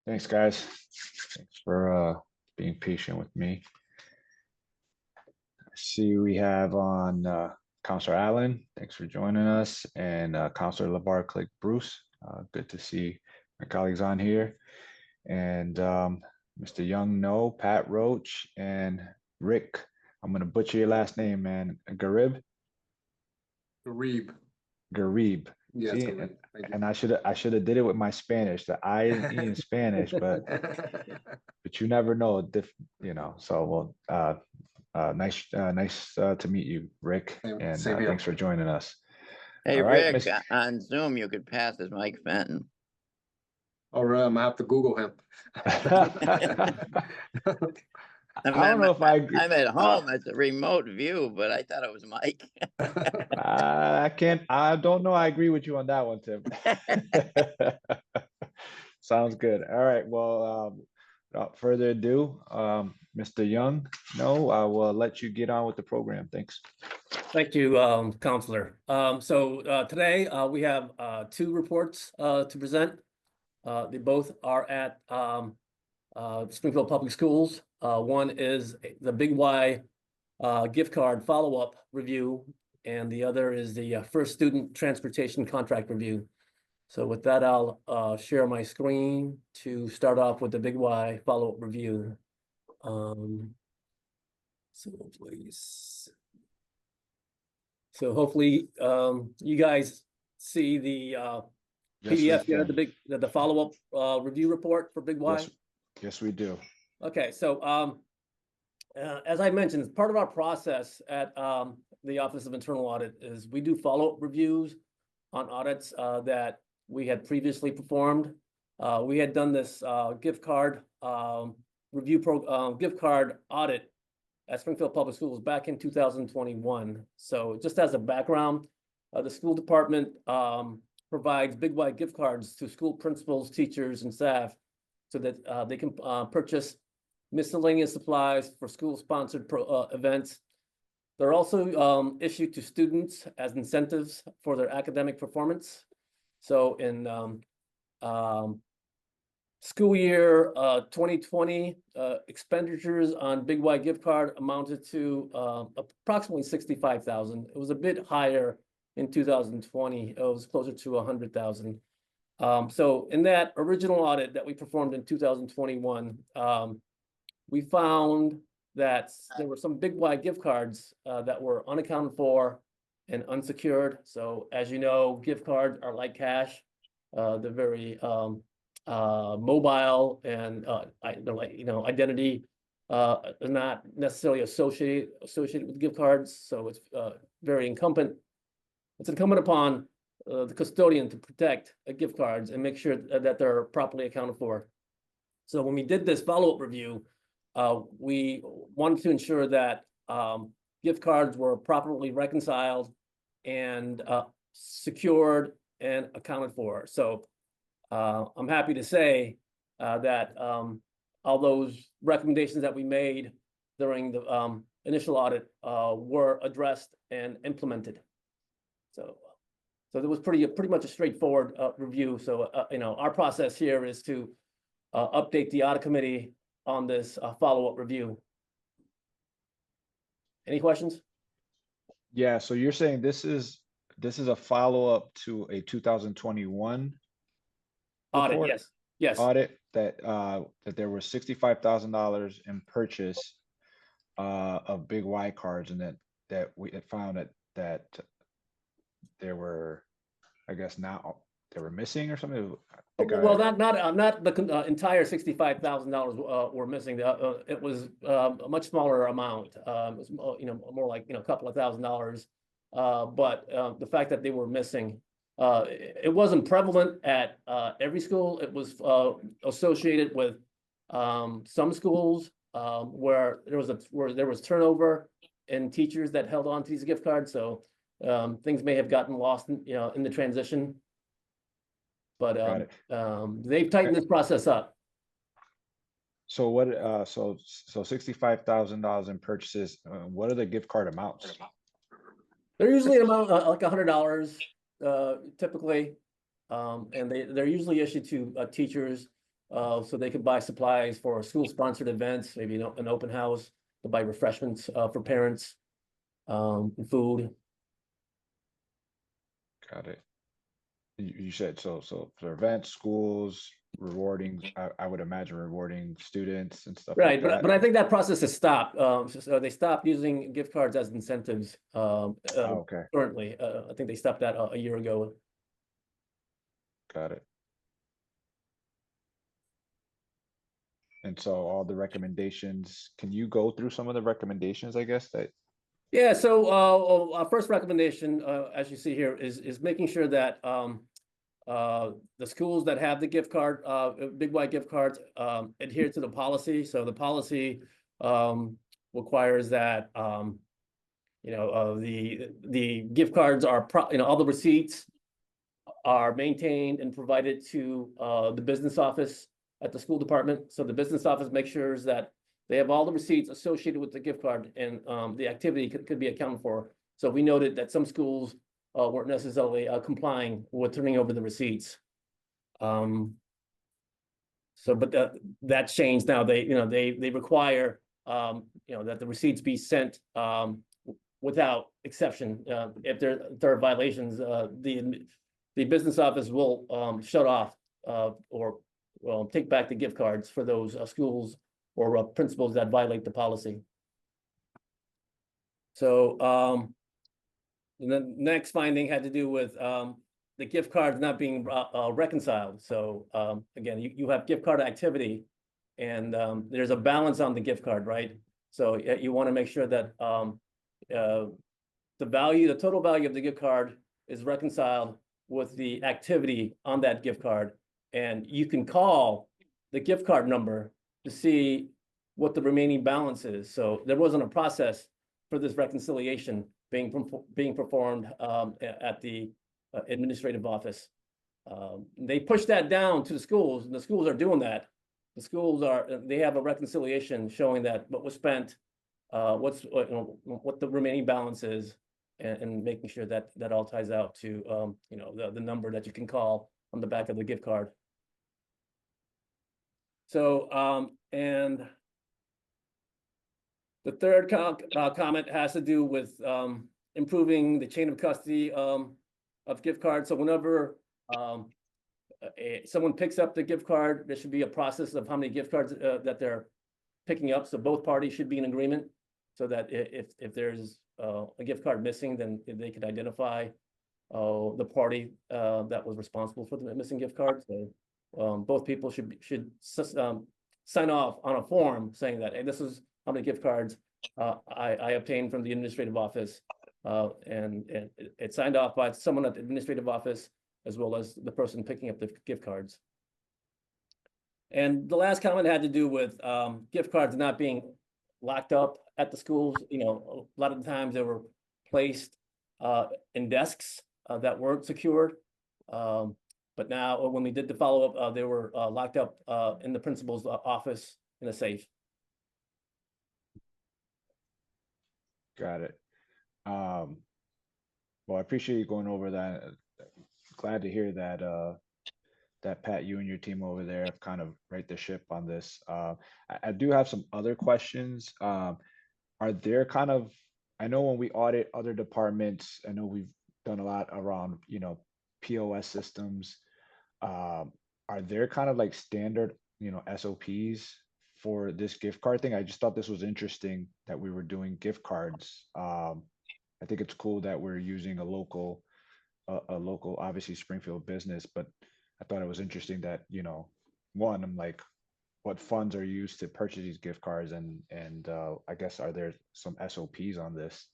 Thanks, guys. Thanks for being patient with me. I see we have on Counselor Allen. Thanks for joining us. And Counselor LeVar Click Bruce. Good to see my colleagues on here. And Mr. Young, no, Pat Roach, and Rick. I'm going to butcher your last name, man. Garib? Garib. Garib. Yes, See, Garib. and I should have did it with my Spanish. The I is E in Spanish, but you never know. So nice to meet you, Rick, and Same here. thanks for joining us. Hey, All right, Rick, on Zoom, you could pass as Mike Fenton. Or I'm gonna have to Google him. I don't know if I agree. I'm at home. It's a remote view, but I thought it was Mike. I don't know. I agree with you on that one, Tim. Sounds good. All right. Well, without further ado, Mr. Young, no, I will let you get on with the program. Thanks. Thank you, Counselor. Today we have two reports to present. They both are at Springfield Public Schools. One is the Big Y gift card follow-up review, and the other is the first student transportation contract review. So with that, I'll share my screen to start off with the Big Y follow-up review. So hopefully you guys see the PDF here, the follow-up review report for Big Y. Yes, we do. Okay, so as I mentioned, part of our process at the Office of Internal Audit is we do follow-up reviews on audits that we had previously performed. We had done this gift card gift card audit at Springfield Public Schools back in 2021. So just as a background, the school department provides Big Y gift cards to school principals, teachers, and staff so that they can purchase miscellaneous supplies for school-sponsored events. They're also issued to students as incentives for their academic performance. So in school year 2020, expenditures on Big Y gift card amounted to approximately $65,000. It was a bit higher in 2020. It was closer to $100,000. So in that original audit that we performed in 2021, we found that there were some Big Y gift cards that were unaccounted for and unsecured. So as you know, gift cards are like cash. They're very mobile, and they're like, identity is not necessarily associated with gift cards. So it's very incumbent. It's incumbent upon the custodian to protect gift cards and make sure that they're properly accounted for. So when we did this follow-up review, we wanted to ensure that gift cards were properly reconciled and secured and accounted for. So I'm happy to say that all those recommendations that we made during the initial audit were addressed and implemented. So there was pretty much a straightforward review. So our process here is to update the audit committee on this follow-up review. Any questions? Yeah, so you're saying this is a follow-up to a 2021 audit? report? Yes. Audit that there was $65,000 in purchase of Big Y cards, and that we had found that there were, I guess now they were missing or something. Well, not the entire $65,000 were missing. It was a much smaller amount. It was more like a couple of $1,000s. But the fact that they were missing, it wasn't prevalent at every school. It was associated with some schools where there was turnover in teachers that held on to these gift cards. So things may have gotten lost in the transition. But they've tightened this process up. So what? So $65,000 in purchases. What are the gift card amounts? They're usually about like $100 typically, and they're usually issued to teachers so they could buy supplies for school-sponsored events, maybe an open house, to buy refreshments for parents, and food. Got it. You said so for events, schools, rewarding, I would imagine rewarding students and stuff like Right, that. but I think that process has stopped. So they stopped using gift cards as incentives Okay, currently. I think they stopped that a year ago. got it. And so all the recommendations, can you go through some of the recommendations, I guess, that, Yeah, so our first recommendation, as you see here, is making sure that the schools that have the gift card, big white gift cards, adhere to the policy. So the policy requires that the gift cards are all the receipts are maintained and provided to the business office at the school department. So the business office makes sure that they have all the receipts associated with the gift card, and the activity could be accounted for. So we noted that some schools weren't necessarily complying with turning over the receipts. But that's changed now. They require that the receipts be sent without exception. If there are violations, the business office will shut off or take back the gift cards for those schools or principals that violate the policy. So the next finding had to do with the gift cards not being reconciled. So again, you have gift card activity, and there's a balance on the gift card, right? So you want to make sure that the total value of the gift card is reconciled with the activity on that gift card. And you can call the gift card number to see what the remaining balance is. So there wasn't a process for this reconciliation being performed at the administrative office. They pushed that down to the schools, and the schools are doing that. The schools they have a reconciliation showing that what was spent, what the remaining balance is, and making sure that that all ties out to the number that you can call on the back of the gift card. So and the third comment has to do with improving the chain of custody of gift cards. So whenever someone picks up the gift card, there should be a process of how many gift cards that they're picking up. So both parties should be in agreement, so that if there's a gift card missing, then they could identify the party that was responsible for the missing gift card. So both people should sign off on a form saying that, hey, this is how many gift cards I obtained from the administrative office, and it's signed off by someone at the administrative office as well as the person picking up the gift cards. And the last comment had to do with gift cards not being locked up at the schools. A lot of the times they were placed in desks that weren't secured. But now when we did the follow-up, they were locked up in the principal's office in a safe. got it. Well, I appreciate you going over that. Glad to hear that that Pat, you and your team over there have kind of right the ship on this. I do have some other questions. Are there kind of, I know when we audit other departments, I know we've done a lot around, POS systems. Are there kind of like standard, SOPs for this gift card thing? I just thought this was interesting that we were doing gift cards. I think it's cool that we're using a local, obviously Springfield business, but I thought it was interesting that, one, I'm like, what funds are used to purchase these gift cards, and I guess, are there some SOPs on this?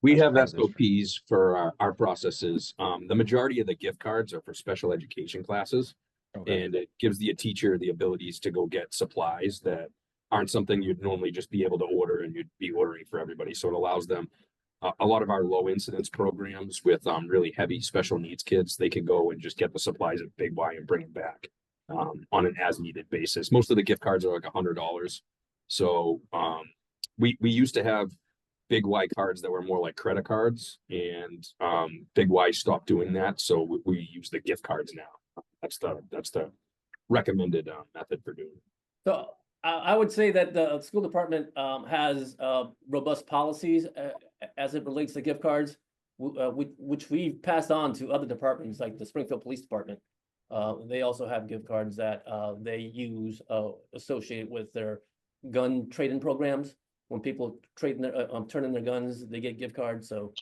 We as have part of this? SOPs for our processes. The majority of the gift cards are for special education classes, Okay, and it gives the teacher the abilities to go get supplies that aren't something you'd normally just be able to order, and you'd be ordering for everybody. So it allows them, a lot of our low incidence programs with really heavy special needs kids, they can go and just get the supplies at Big Y and bring them back on an as needed basis. Most of the gift cards are like $100. So we used to have Big Y cards that were more like credit cards, and Big Y stopped doing that. So we use the gift cards now. That's the recommended method for doing it. So I would say that the school department has robust policies as it relates to gift cards, which we've passed on to other departments like the Springfield Police Department. They also have gift cards that they use associated with their gun trade-in programs. When people trade in their turn in their guns, they get gift cards. So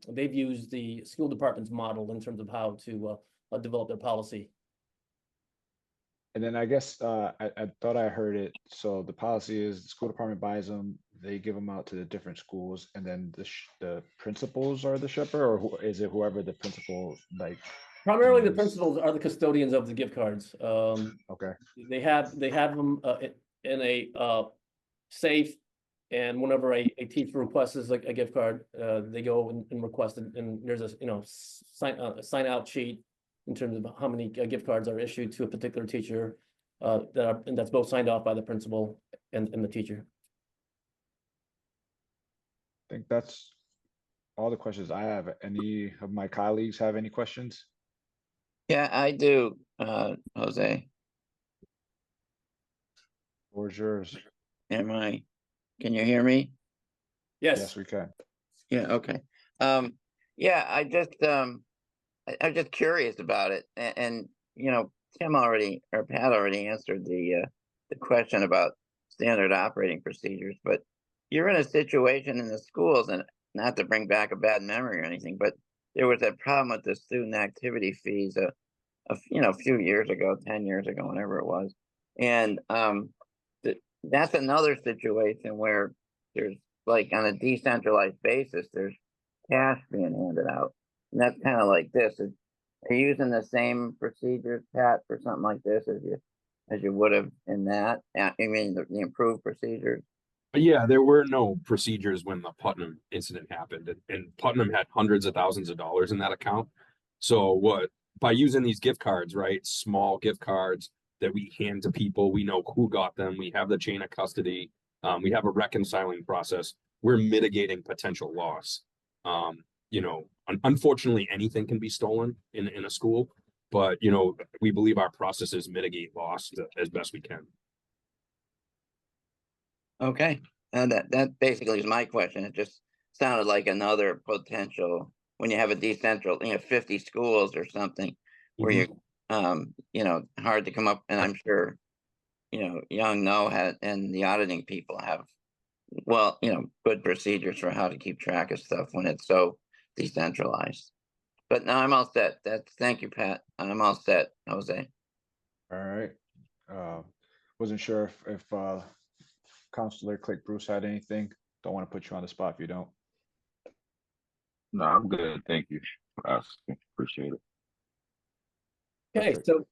they've used the school department's model in terms of how to develop their policy. And then I guess I thought I heard it. So the policy is the school department buys them, they give them out to the different schools, and then the principals are the shipper, or is it whoever the principal like? Primarily, the use? principals are the custodians of the gift cards. Okay. They have them in a safe, and whenever a teacher requests like a gift card, they go and request it, and there's a sign out sheet in terms of how many gift cards are issued to a particular teacher, and that's both signed off by the principal and the teacher. I think that's all the questions I have. Any of my colleagues have any questions? Yeah, I do, Jose. Or yours? Can you hear me? Yes, we can. Yeah, okay. Yeah, I'm just curious about it. And you know, Pat already answered the question about standard operating procedures, but you're in a situation in the schools, and not to bring back a bad memory or anything, but there was that problem with the student activity fees a few years ago, 10 years ago, whenever it was. And that's another situation where there's, like, on a decentralized basis, there's cash being handed out. And that's kind of like this. Are you using the same procedures, Pat, for something like this as you would have in that? I mean, the improved procedures? Yeah, there were no procedures when the Putnam incident happened, and Putnam had hundreds of thousands of dollars in that account. So by using these gift cards, right, small gift cards that we hand to people, we know who got them, we have the chain of custody, we have a reconciling process, we're mitigating potential loss. Unfortunately, anything can be stolen in a school, but we believe our processes mitigate loss as best we can. Okay, that basically is my question. It just sounded like another potential when you have a decentral, 50 schools or something where you're, hard to come up. And I'm sure, Young and the auditing people have, good procedures for how to keep track of stuff when it's so decentralized. But now I'm all set. Thank you, Pat. I'm all set, Jose. All right. Wasn't sure if Counselor Click Bruce had anything. Don't want to put you on the spot if you don't. No, I'm good. Thank you for asking. Appreciate it. Okay, Perfect.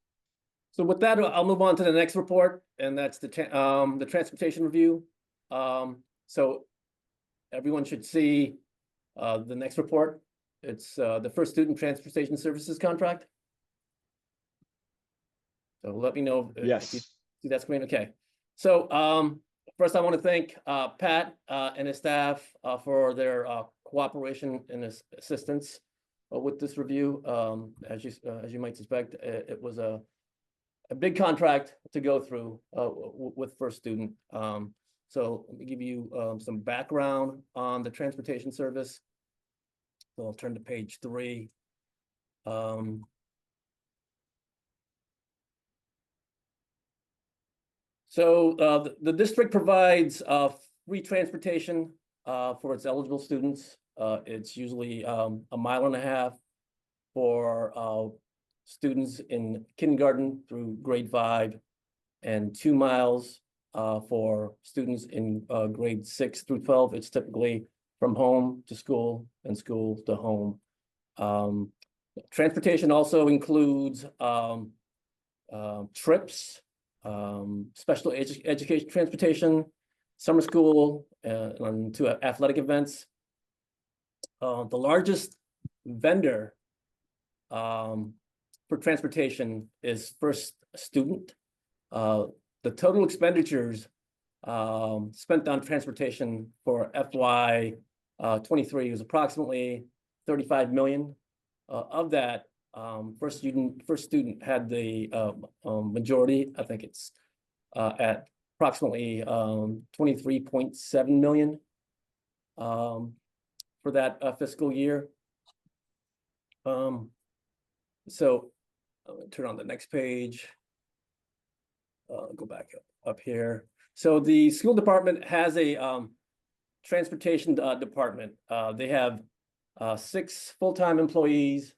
so with that, I'll move on to the next report, and that's the transportation review. So everyone should see the next report. It's the first student transportation services contract. So let me know if Yes. you see that screen. Okay. So first, I want to thank Pat and his staff for their cooperation and assistance with this review. As you might suspect, it was a big contract to go through with First Student. So let me give you some background on the transportation service. So I'll turn to page 3. So the district provides free transportation for its eligible students. It's usually 1.5 miles for students in kindergarten through grade 5, and 2 miles for students in grade 6 through 12. It's typically from home to school and school to home. Transportation also includes trips, special education transportation, summer school, and to athletic events. The largest vendor for transportation is First Student. The total expenditures spent on transportation for FY 23 was approximately $35 million. Of that, First student had the majority. I think it's at approximately 23.7 million for that fiscal year. So turn on the next page. Go back up here. So the school department has a transportation department. They have 6 full-time employees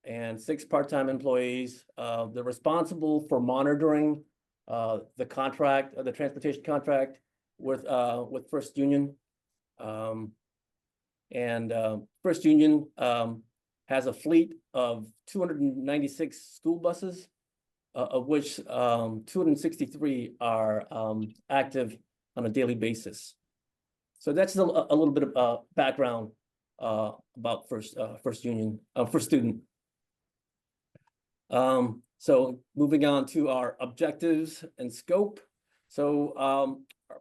and 6 part-time employees. They're responsible for monitoring the contract, the transportation contract with First Union. First Union has a fleet of 296 school buses, of which 263 are active on a daily basis. So that's a little bit of background about First Student. So moving on to our objectives and scope. So our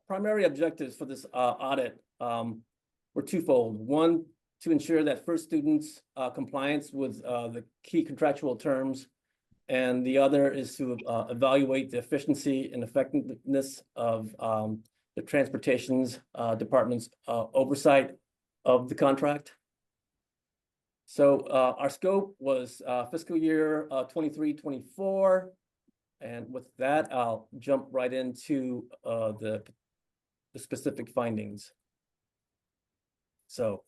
primary objectives for this audit were twofold. One, to ensure that First Student's compliance with the key contractual terms, and the other is to evaluate the efficiency and effectiveness of the transportation's department's oversight of the contract. So our scope was fiscal year 23-24. And with that, I'll jump right into the specific findings. So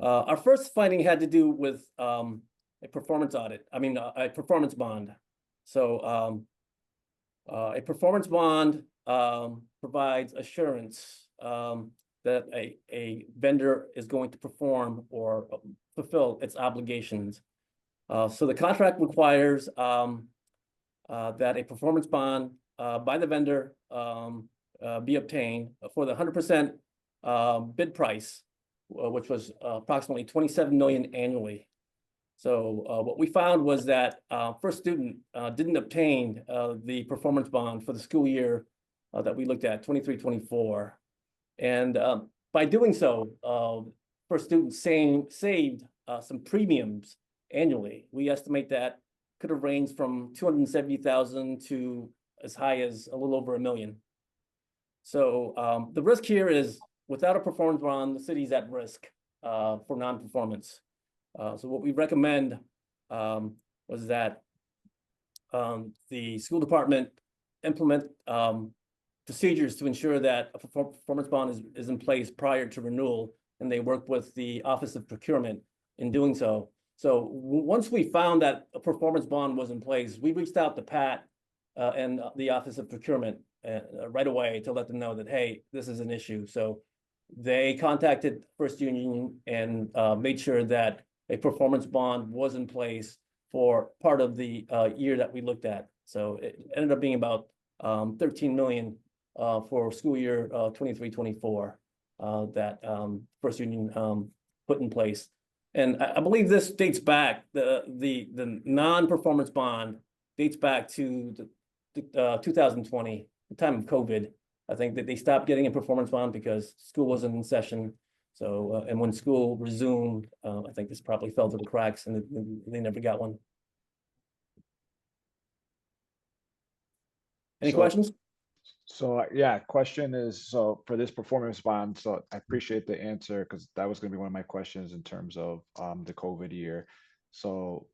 our first finding had to do with a performance audit. I mean, a performance bond. So a performance bond provides assurance that a vendor is going to perform or fulfill its obligations. So the contract requires that a performance bond by the vendor be obtained for the 100% bid price, which was approximately 27 million annually. So what we found was that First Student didn't obtain the performance bond for the school year that we looked at, 23-24. And by doing so, First Student saved some premiums annually. We estimate that could have ranged from 270,000 to as high as a little over $1 million. So the risk here is, without a performance bond, the city's at risk for non-performance. So what we recommend was that the school department implement procedures to ensure that a performance bond is in place prior to renewal, and they work with the Office of Procurement in doing so. So once we found that a performance bond was in place, we reached out to Pat and the Office of Procurement right away to let them know that, hey, this is an issue. So they contacted First Union and made sure that a performance bond was in place for part of the year that we looked at. So it ended up being about 13 million for school year 23-24 that First Union put in place. And I believe this dates back, the non-performance bond dates back to 2020, the time of COVID. I think that they stopped getting a performance bond because school wasn't in session. So, and when school resumed, I think this probably fell through the cracks and they never got one. Any questions? So yeah, question is, so for this performance bond, so I appreciate the answer, because that was going to be one of my questions in terms of the COVID year. So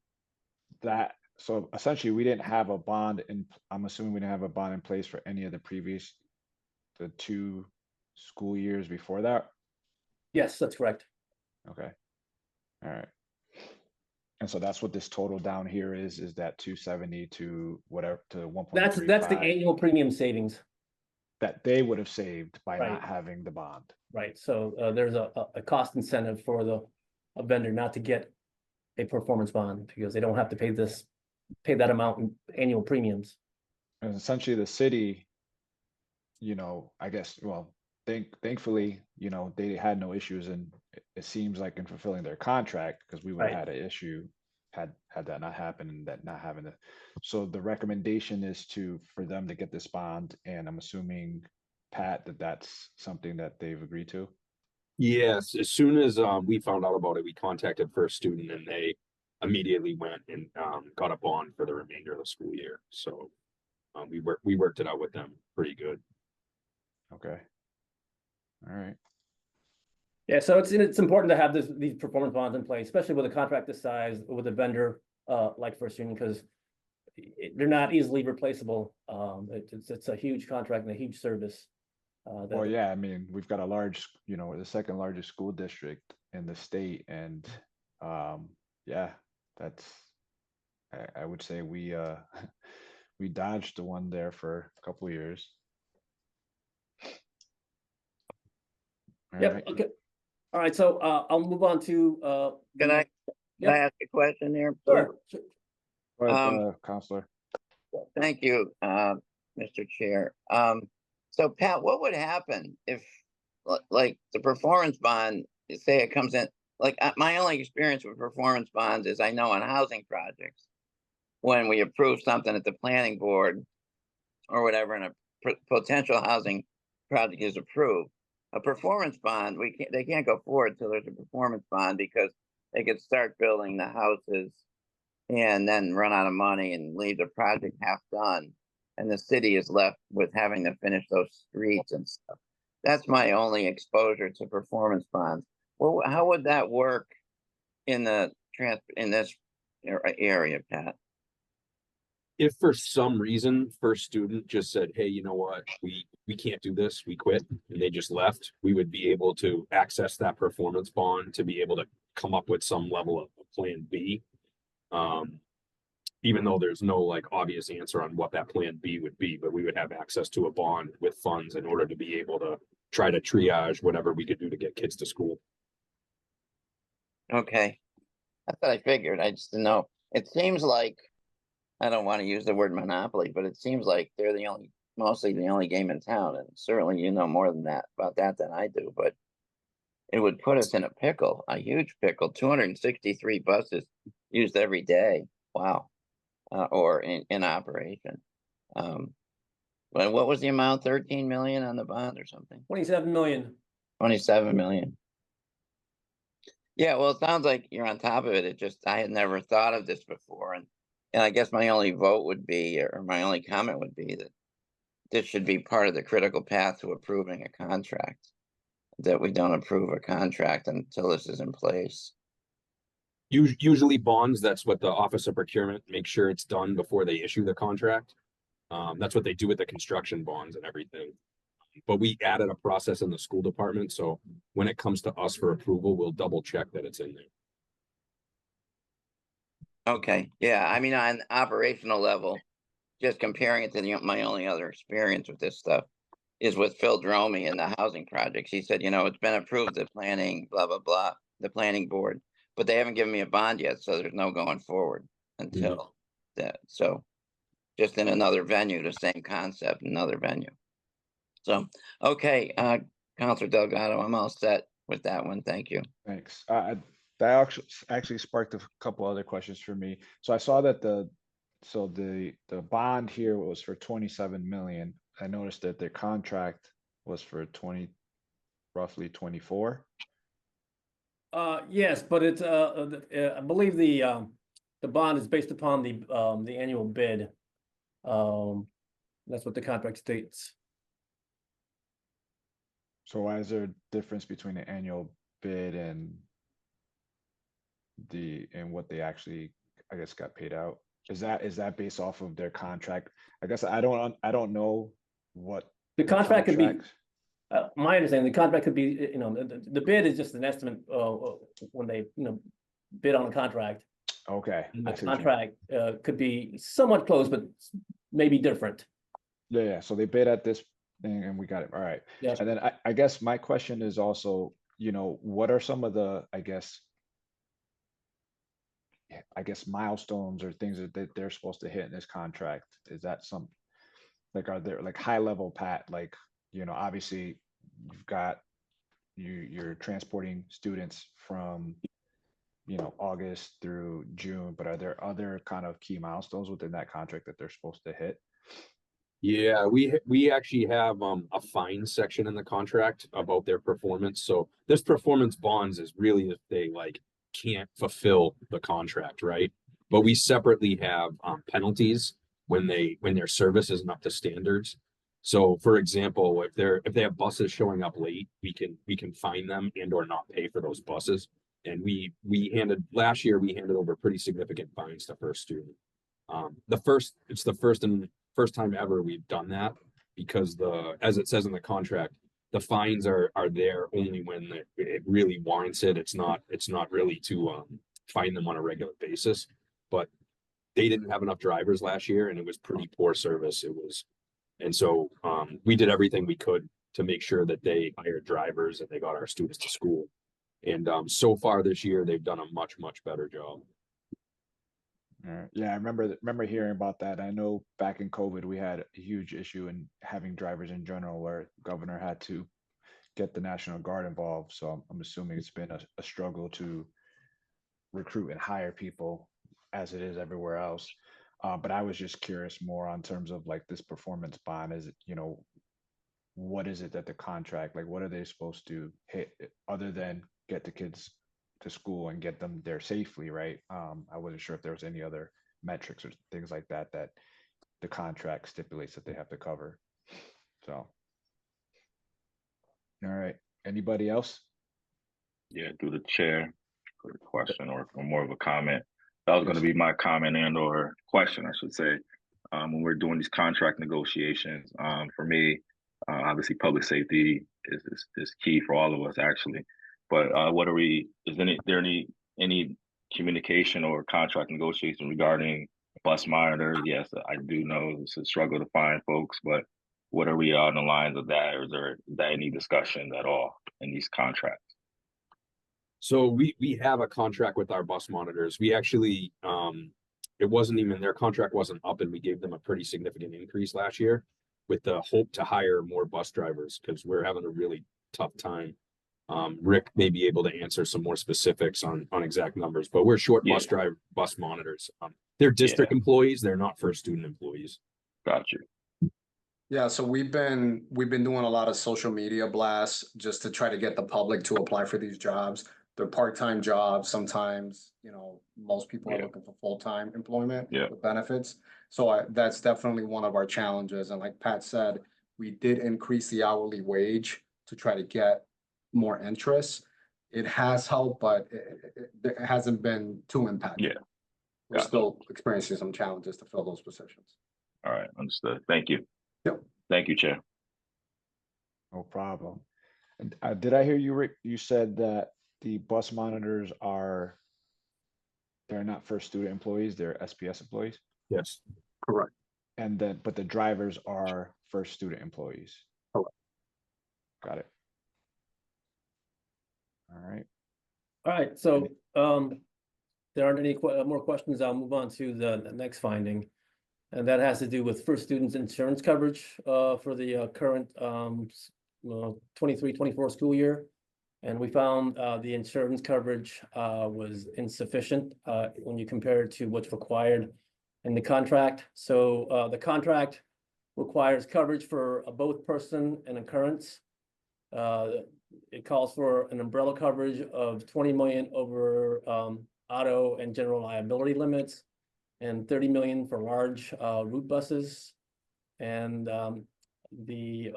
essentially we didn't have a bond in, I'm assuming we didn't have a bond in place for any of the 2 school years before that. Yes, that's correct. Okay. All right. And so that's what this total down here is that 270 to whatever, to 1.35. That's the annual premium savings. That they would have saved by Right. not having the bond. Right. So there's a cost incentive for a vendor not to get a performance bond because they don't have to pay that amount in annual premiums. And essentially the city, I guess, well, thankfully, they had no issues, and it seems like in fulfilling their contract, because we would have had an issue had that not happened and that not having it. So the recommendation is for them to get this bond, and I'm assuming, Pat, that's something that they've agreed to. Yes, as soon as we found out about it, we contacted First Student, and they immediately went and got a bond for the remainder of the school year. So we worked it out with them pretty good. Okay. All right. Yeah, so it's important to have these performance bonds in place, especially with a contract this size, with a vendor like First Union, because they're not easily replaceable. It's a huge contract and a huge service. Well, yeah, I mean, we've got a large, we're the second largest school district in the state, and yeah, that's I would say we we dodged the one there for a couple of years. All Yep. right. Okay. All right. So I'll move on to Can I Yep. ask a question there? Sure. Sure. Go ahead, Um, Counselor. Thank you, Mr. Chair. So Pat, what would happen if, like, the performance bond, say it comes in, like, my only experience with performance bonds is I know on housing projects, when we approve something at the planning board or whatever, and a potential housing project is approved, a performance bond, they can't go forward until there's a performance bond, because they could start building the houses and then run out of money and leave the project half done. And the city is left with having to finish those streets and stuff. That's my only exposure to performance bonds. Well, how would that work in this area, Pat? If for some reason First Student just said, hey, you know what, we can't do this, we quit, and they just left, we would be able to access that performance bond to be able to come up with some level of plan B. Even though there's no like obvious answer on what that plan B would be, but we would have access to a bond with funds in order to be able to try to triage whatever we could do to get kids to school. Okay. That's what I figured. I just didn't know. It seems like, I don't want to use the word monopoly, but it seems like they're mostly the only game in town. And certainly you know more about that than I do, but it would put us in a pickle, a huge pickle. 263 buses used every day. Wow. Or in operation. But what was the amount? 13 million on the bond or something? 27 million. 27 million. Yeah, well, it sounds like you're on top of it. I had never thought of this before. And I guess my only vote would be, or my only comment would be, that this should be part of the critical path to approving a contract, that we don't approve a contract until this is in place. Usually bonds, that's what the Office of Procurement makes sure it's done before they issue the contract. That's what they do with the construction bonds and everything. But we added a process in the school department, so when it comes to us for approval, we'll double check that it's in there. Okay, yeah, I mean, on operational level, just comparing it to my only other experience with this stuff is with Phil Dromey and the housing projects. He said, it's been approved, the planning, blah, blah, blah, the planning board, but they haven't given me a bond yet, so there's no going forward until that. So just in another venue, the same concept, another venue. So, okay, Councilor Delgado, I'm all set with that one. Thank you. Thanks. That actually sparked a couple other questions for me. So I saw that the bond here was for 27 million. I noticed that their contract was for roughly 24. Yes, but it's I believe the bond is based upon the annual bid. That's what the contract states. So why is there a difference between the annual bid and what they actually, I guess, got paid out? Is that based off of their contract? I guess I don't know what The contract could be, contracts. my understanding, the contract could be, the bid is just an estimate when they, bid on a contract. Okay. And I the see what you mean. contract could be somewhat close, but maybe different. Yeah. So they bid at this thing and we got it. All right. Yeah. And then I guess my question is also, what are some of the, I guess milestones or things that they're supposed to hit in this contract? Is that some, like, are there like high level, Pat, like, obviously you've got, you're transporting students from, August through June, but are there other kind of key milestones within that contract that they're supposed to hit? Yeah, we actually have a fine section in the contract about their performance. So this performance bonds is really if they like can't fulfill the contract, right? But we separately have penalties when their service isn't up to standards. So for example, if they have buses showing up late, we can fine them and or not pay for those buses. And last year we handed over pretty significant fines to first student. It's the first time ever we've done that, because as it says in the contract, the fines are there only when it really warrants it. It's not really to fine them on a regular basis. But they didn't have enough drivers last year, and it was pretty poor service. And so we did everything we could to make sure that they hired drivers and they got our students to school. And so far this year, they've done a much better job. Yeah, I remember hearing about that. I know back in COVID, we had a huge issue in having drivers in general, where the governor had to get the National Guard involved. So I'm assuming it's been a struggle to recruit and hire people, as it is everywhere else. But I was just curious more on terms of like this performance bond. Is it, what is it that the contract, like, what are they supposed to hit other than get the kids to school and get them there safely, right? I wasn't sure if there was any other metrics or things like that that the contract stipulates that they have to cover. So, all right. Anybody else? Yeah, through the chair for the question or more of a comment. That was going to be my comment and or question, I should say. When we're doing these contract negotiations, for me, obviously public safety is key for all of us, actually. But is there any communication or contract negotiation regarding bus monitors? Yes, I do know it's a struggle to find folks, but what are we on the lines of that? Or is there any discussion at all in these contracts? So we have a contract with our bus monitors. We actually it wasn't even, their contract wasn't up, and we gave them a pretty significant increase last year with the hope to hire more bus drivers, because we're having a really tough time. Rick may be able to answer some more specifics on exact numbers, but we're short bus monitors. They're district employees, they're not first student employees. Got you. Yeah, so we've been doing a lot of social media blasts just to try to get the public to apply for these jobs. They're part-time jobs. Sometimes, most people are looking for full-time employment with benefits. So that's definitely one of our challenges. And like Pat said, we did increase the hourly wage to try to get more interest. It has helped, but it hasn't been too impactful. Yeah. We're still experiencing some challenges to fill those positions. All right, understood. Thank you. Yep. Thank you, Chair. No problem. Did I hear you, Rick? You said that the bus monitors they're not first student employees, they're SPS employees? Yes. Correct. But the drivers are first student employees. Correct. Got it. All right. All right, so there aren't any more questions. I'll move on to the next finding. And that has to do with first students insurance coverage for the current 23-24 school year. And we found the insurance coverage was insufficient when you compare it to what's required in the contract. So the contract requires coverage for both person and occurrence. It calls for an umbrella coverage of 20 million over auto and general liability limits, and 30 million for large route buses. And the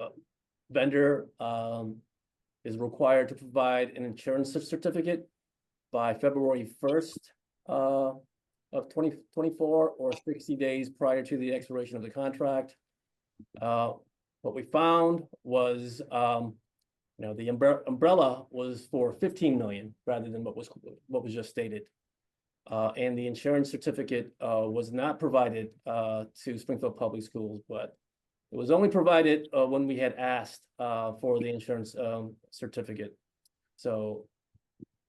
vendor is required to provide an insurance certificate by February 1st of 2024, or 60 days prior to the expiration of the contract. What we found was, the umbrella was for 15 million rather than what was just stated. And the insurance certificate was not provided to Springfield Public Schools, but it was only provided when we had asked for the insurance certificate. So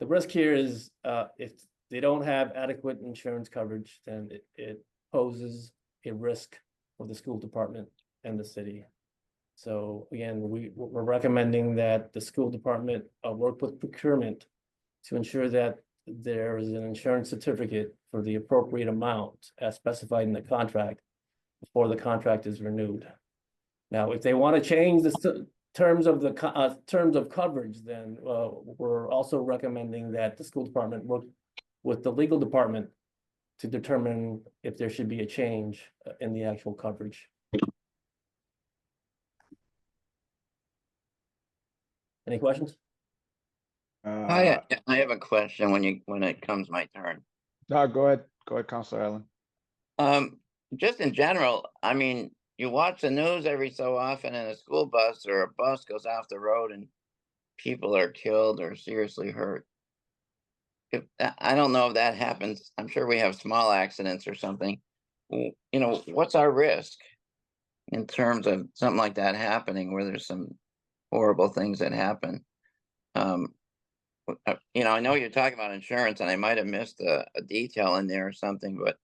the risk here is if they don't have adequate insurance coverage, then it poses a risk for the school department and the city. So again, we're recommending that the school department work with procurement to ensure that there is an insurance certificate for the appropriate amount as specified in the contract before the contract is renewed. Now, if they want to change terms of the terms of coverage, then we're also recommending that the school department work with the legal department to determine if there should be a change in the actual coverage. Any questions? I have a question when it comes my turn. No, go ahead, Counselor Allen. Just in general, I mean, you watch the news every so often, and a school bus or a bus goes off the road and people are killed or seriously hurt. I don't know if that happens. I'm sure we have small accidents or something. You know, what's our risk in terms of something like that happening, where there's some horrible things that happen? You know, I know you're talking about insurance, and I might have missed a detail in there or something, but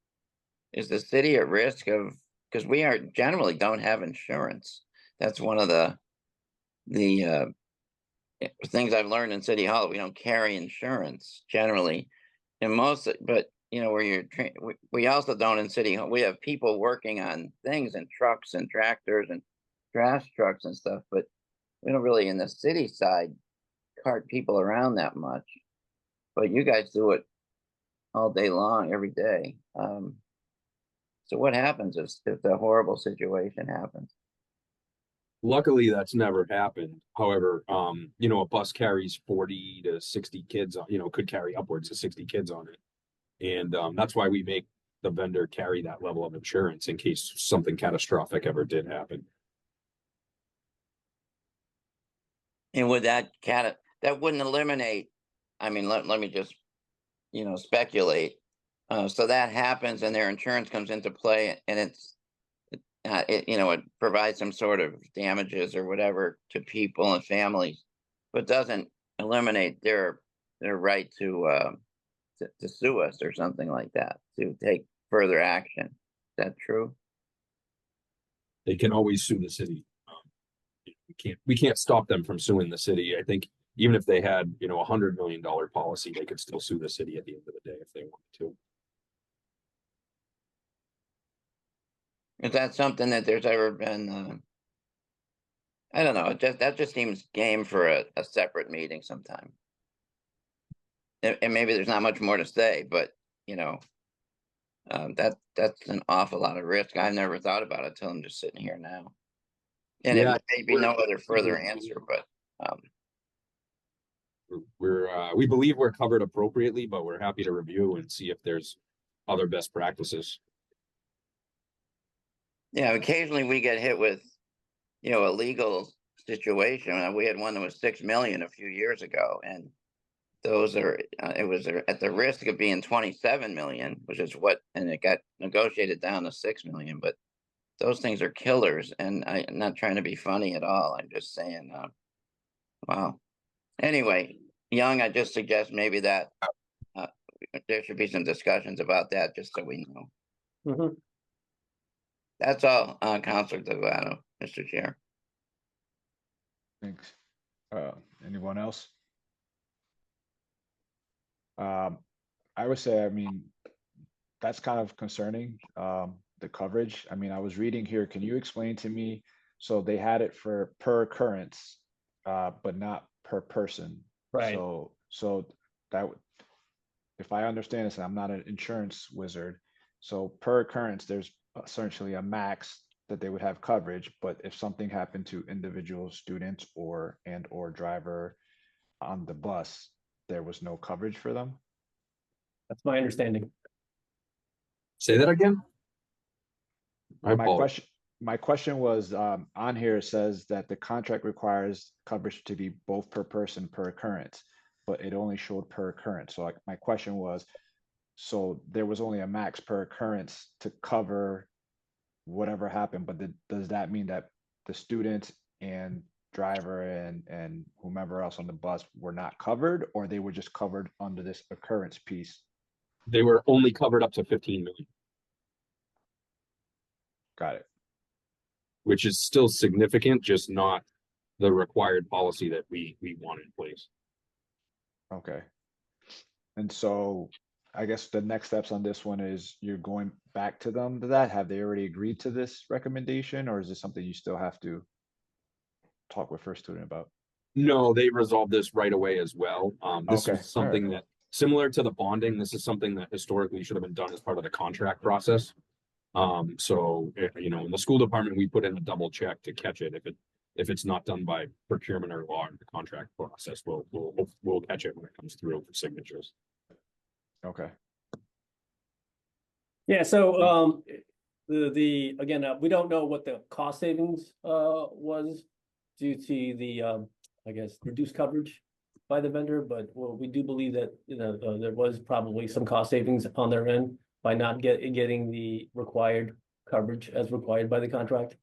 is the city at risk of, because we are generally don't have insurance. That's one of the things I've learned in City Hall. We don't carry insurance generally, and but you know, where you're we also don't in City Hall. We have people working on things and trucks and tractors and trash trucks and stuff, but we don't really in the city side cart people around that much. But you guys do it all day long, every day. So what happens if the horrible situation happens? Luckily, that's never happened. However, you know, a bus carries 40 to 60 kids, you know, could carry upwards of 60 kids on it. And that's why we make the vendor carry that level of insurance in case something catastrophic ever did happen. And would that that wouldn't eliminate, I mean, let me just, you know, speculate. So that happens and their insurance comes into play, and it, you know, it provides some sort of damages or whatever to people and families, but doesn't eliminate their right to sue us or something like that, to take further action. Is that true? They can always sue the city. We can't stop them from suing the city. I think even if they had, you know, $100 million policy, they could still sue the city at the end of the day if they wanted to. Is that something that there's ever been? I don't know. That just seems game for a separate meeting sometime. And maybe there's not much more to say, but you know, that's an awful lot of risk. I've never thought about it till I'm just sitting here now. And Yeah, it may be no other further answer, but we believe we're covered appropriately, but we're happy to review and see if there's other best practices. yeah, occasionally we get hit with, you know, a legal situation. We had one that was 6 million a few years ago, and those are it was at the risk of being 27 million, which is what, and it got negotiated down to 6 million. But those things are killers, and I'm not trying to be funny at all. I'm just saying, wow. Anyway, Young, I just suggest maybe that there should be some discussions about that, just so we know. Mhm. That's all, Councilor Devato, Mr. Chair. Thanks. Anyone else? I would say, I mean, that's kind of concerning, the coverage. I mean, I was reading here, can you explain to me, so they had it for per occurrence, but not per person. Right. So that would, if I understand this, and I'm not an insurance wizard, so per occurrence, there's essentially a max that they would have coverage, but if something happened to individual students or driver on the bus, there was no coverage for them. That's my understanding. Say that again. My question was, on here it says that the contract requires coverage to be both per person per occurrence, but it only showed per occurrence. So like my question was, so there was only a max per occurrence to cover whatever happened, but does that mean that the student and driver and whomever else on the bus were not covered, or they were just covered under this occurrence piece? They were only covered up to 15 million. Got it. Which is still significant, just not the required policy that we want in place. Okay. And so I guess the next steps on this one is you're going back to them to that. Have they already agreed to this recommendation, or is this something you still have to? talk with First Student about? No, they resolved this right away as well. This Okay, was something that, similar to the bonding, this is something that historically should have been done as part of the contract process. So, you know, in the school department, we put in a double check to catch it. If it's not done by procurement or law in the contract process, we'll catch it when it comes through for signatures. Okay. Yeah, so again, we don't know what the cost savings was due to the I guess reduced coverage by the vendor, but we do believe that, you know, there was probably some cost savings on their end by not getting the required coverage as required by the contract.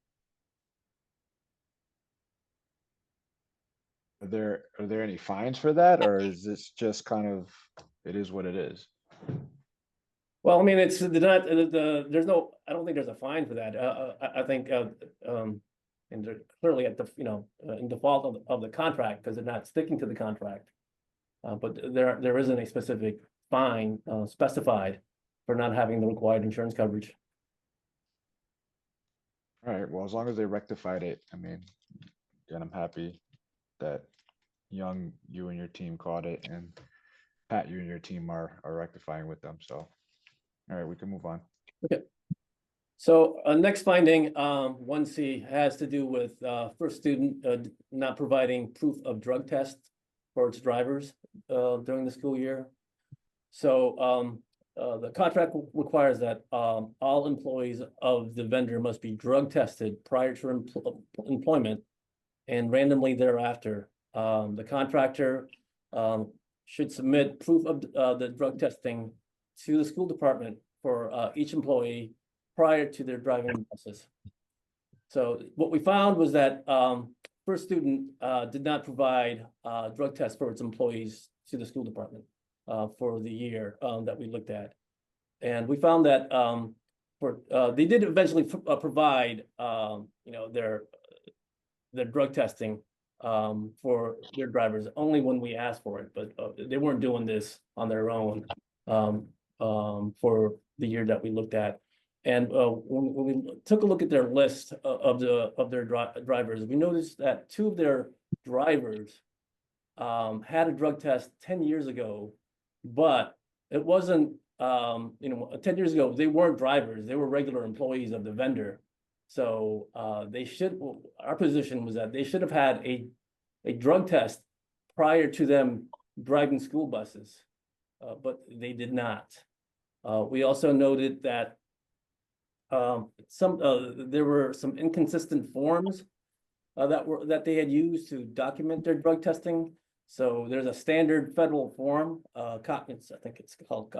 Are there any fines for that, or is this just kind of, it is what it is? Well, I mean, it's they're not there's no, I don't think there's a fine for that. I think and they're clearly at the, you know, in default of the contract because they're not sticking to the contract. But there isn't a specific fine specified for not having the required insurance coverage. All right, well, as long as they rectified it, I mean, again, I'm happy that Young, you and your team caught it, and Pat, you and your team are rectifying with them, so. All right, we can move on. So next finding, 1C, has to do with First Student not providing proof of drug test for its drivers during the school year. So the contract requires that all employees of the vendor must be drug tested prior to employment and randomly thereafter. The contractor should submit proof of the drug testing to the school department for each employee prior to their driving buses. So what we found was that First Student did not provide drug tests for its employees to the school department for the year that we looked at. And we found that they did eventually provide you know, their drug testing for their drivers only when we asked for it, but they weren't doing this on their own for the year that we looked at. And when we took a look at their list of their drivers, we noticed that 2 of their drivers had a drug test 10 years ago, but it wasn't, you know, 10 years ago, they weren't drivers, they were regular employees of the vendor. So our position was that they should have had a drug test prior to them driving school buses, but they did not. We also noted that there were some inconsistent forms that they had used to document their drug testing. So there's a standard federal form, I think it's called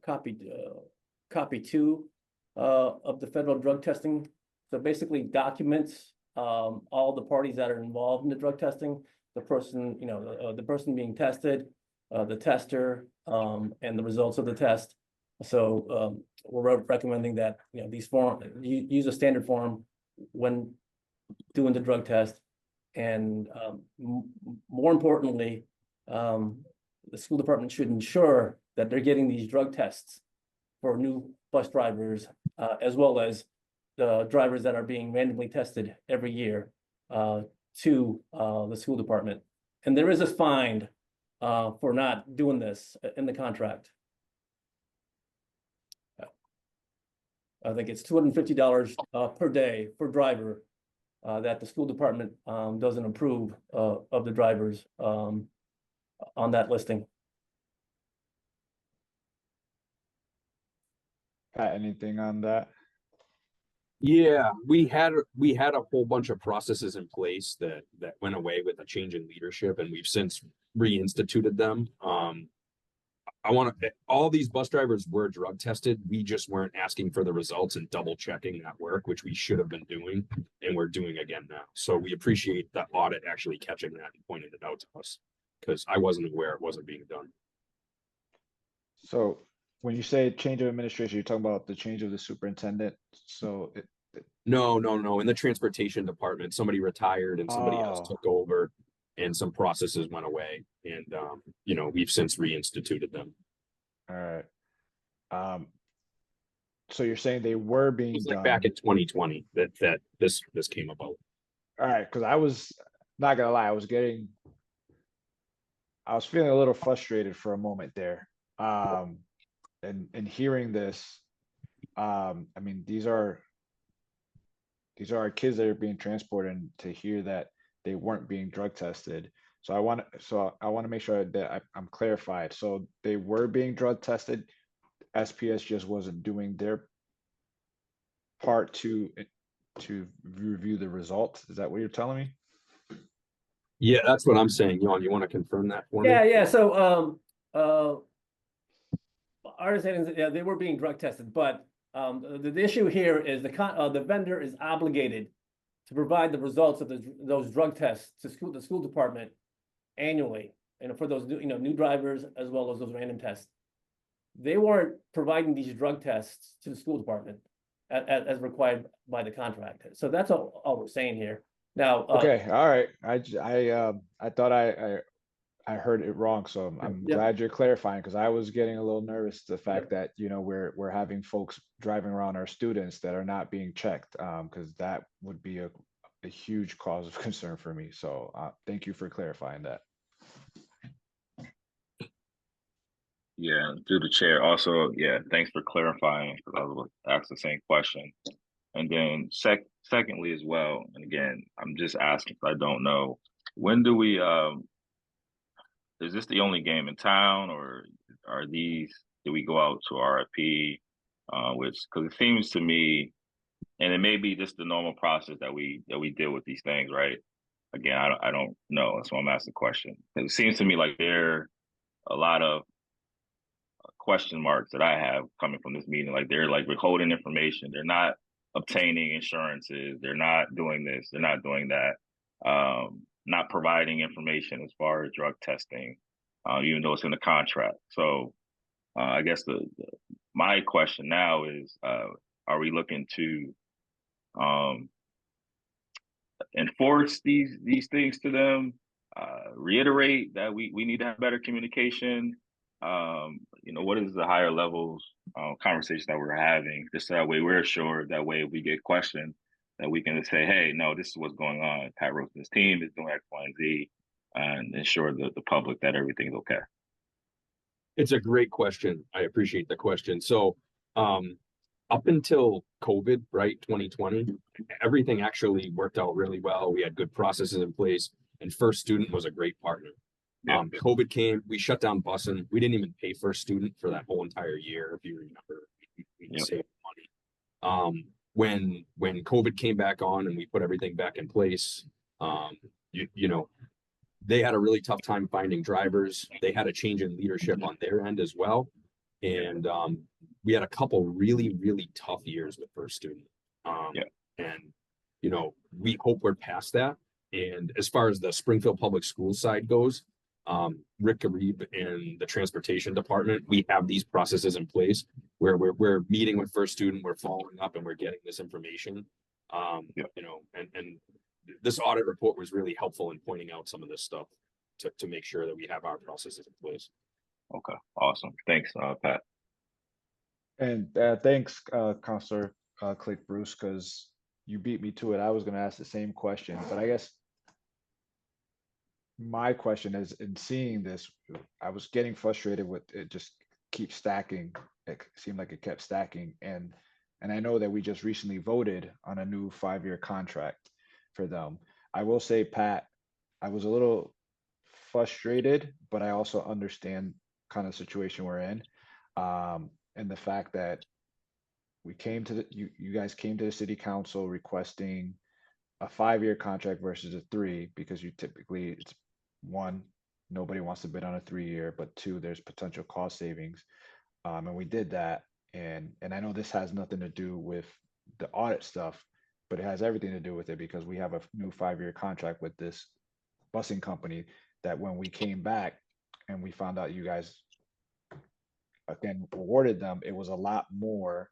copy 2 of the federal drug testing. So basically documents all the parties that are involved in the drug testing, the person, you know, the person being tested, the tester, and the results of the test. So we're recommending that, you know, these you use a standard form when doing the drug test. And more importantly, the school department should ensure that they're getting these drug tests for new bus drivers, as well as the drivers that are being randomly tested every year to the school department. And there is a fine for not doing this in the contract. I think it's $250 per day per driver that the school department doesn't approve of the drivers on that listing. Pat, anything on that? Yeah, we had a whole bunch of processes in place that went away with a change in leadership, and we've since reinstituted them. All these bus drivers were drug tested. We just weren't asking for the results and double checking that work, which we should have been doing, and we're doing again now. So we appreciate that audit actually catching that and pointing it out to us, because I wasn't aware it wasn't being done. So when you say change of administration, you're talking about the change of the superintendent, so No. In the transportation department, somebody retired and somebody else took over, and some processes went away, and you know, we've since reinstituted them. all right. So you're saying they were being It was like done back in 2020 that this came about. All right, because I was not gonna lie, I was feeling a little frustrated for a moment there. And hearing this, I mean, these are our kids that are being transported, and to hear that they weren't being drug tested. So I want to make sure that I'm clarified. So they were being drug tested. SPS just wasn't doing their part to review the results. Is that what you're telling me? Yeah, that's what I'm saying. Jan, you want to confirm that for me? Yeah. So, our understanding is that, yeah, they were being drug tested, but the issue here is the vendor is obligated to provide the results of those drug tests to the school department annually, and for those new drivers as well as those random tests. They weren't providing these drug tests to the school department as required by the contract. So that's all we're saying here. Now, Okay, all right. I thought I heard it wrong, so I'm Yep. glad you're clarifying, because I was getting a little nervous, the fact that we're having folks driving around our students that are not being checked, because that would be a huge cause of concern for me. So thank you for clarifying that. Yeah, through the chair. Also, yeah, thanks for clarifying, because I was asked the same question. And then secondly as well, and again, I'm just asking because I don't know, when do we is this the only game in town, or do we go out to RFP? Which, because it seems to me, and it may be just the normal process that we deal with these things, right? Again, I don't know. That's why I'm asking the question. It seems to me like there are a lot of question marks that I have coming from this meeting. Like they're like withholding information. They're not obtaining insurances. They're not doing this. They're not doing that. Not providing information as far as drug testing, even though it's in the contract. So I guess my question now is, are we looking to enforce these things to them? Reiterate that we need to have better communication. What is the higher levels conversation that we're having? Just so that way we're assured. That way, if we get questioned, that we can say, "Hey, no, this is what's going on. Pat Rose and his team is doing X, Y, and Z," and ensure the public that everything's okay. It's a great question. I appreciate the question. So, up until COVID, right, 2020, everything actually worked out really well. We had good processes in place, and First Student was a great partner. Yeah. COVID came, we shut down busing. We didn't even pay First Student for that whole entire year, if you remember. We saved money. When COVID came back on and we put everything back in place, they had a really tough time finding drivers. They had a change in leadership on their end as well. And we had a couple really, really tough years with First Student. And, we hope we're past that. And as far as the Springfield Public Schools side goes, Rick Garib and the transportation department, we have these processes in place where we're meeting with First Student, we're following up, and we're getting this information. And this audit report was really helpful in pointing out some of this stuff to make sure that we have our processes in place. Okay, awesome. Thanks, Pat. And thanks, Counselor Click Bruce, because you beat me to it. I was going to ask the same question, but I guess my question is, in seeing this, I was getting frustrated with it just keep stacking. It seemed like it kept stacking. And I know that we just recently voted on a new 5-year contract for them. I will say, Pat, I was a little frustrated, but I also understand kind of situation we're in. And the fact that we came to you guys came to the city council requesting a 5-year contract versus a 3, because you typically, it's one, nobody wants to bid on a 3-year, but 2, there's potential cost savings. And we did that. And I know this has nothing to do with the audit stuff, but it has everything to do with it, because we have a new 5-year contract with this busing company that when we came back and we found out you guys again awarded them, it was a lot more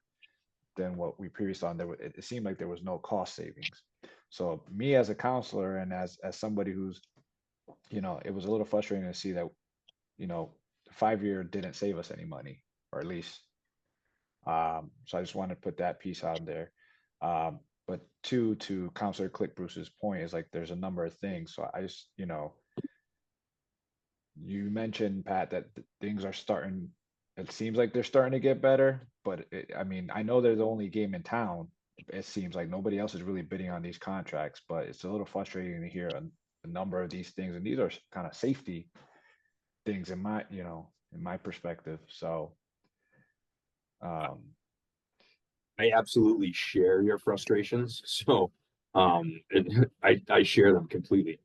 than what we previously on. It seemed like there was no cost savings. So me as a counselor and as somebody who's, it was a little frustrating to see that, the 5-year didn't save us any money, or at least, so I just wanted to put that piece out there. But too, to Counselor Click Bruce's point, is like there's a number of things. So I just, you mentioned, Pat, that things are starting. It seems like they're starting to get better, but I mean, I know they're the only game in town. It seems like nobody else is really bidding on these contracts, but it's a little frustrating to hear a number of these things, and these are kind of safety things in my perspective. So, I absolutely share your frustrations. So, I share them completely.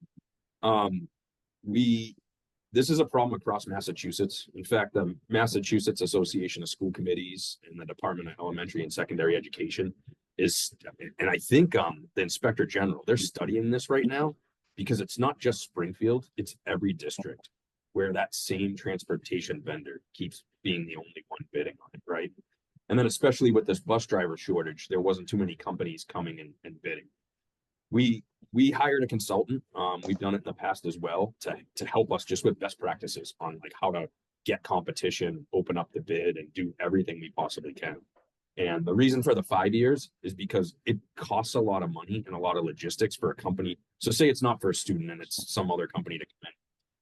This is a problem across Massachusetts. In fact, the Massachusetts Association of School Committees and the Department of Elementary and Secondary Education and I think the Inspector General, they're studying this right now, because it's not just Springfield, it's every district where that same transportation vendor keeps being the only one bidding on it, right? And then especially with this bus driver shortage, there wasn't too many companies coming in and bidding. We hired a consultant. We've done it in the past as well to help us just with best practices on like how to get competition, open up the bid, and do everything we possibly can. And the reason for the 5 years is because it costs a lot of money and a lot of logistics for a company. So say it's not for a student and it's some other company to come in.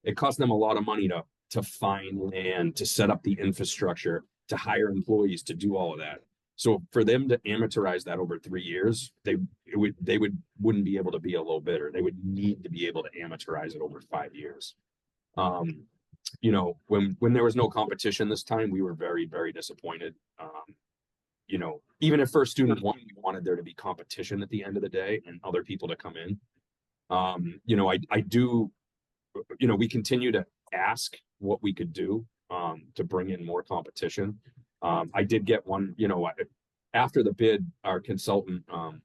It costs them a lot of money to find land, to set up the infrastructure, to hire employees, to do all of that. So for them to amortize that over 3 years, they wouldn't be able to be a low bidder. They would need to be able to amortize it over 5 years. When there was no competition this time, we were very, very disappointed. Even if first student won, we wanted there to be competition at the end of the day and other people to come in. We continue to ask what we could do to bring in more competition. I did get one, after the bid, our consultant, or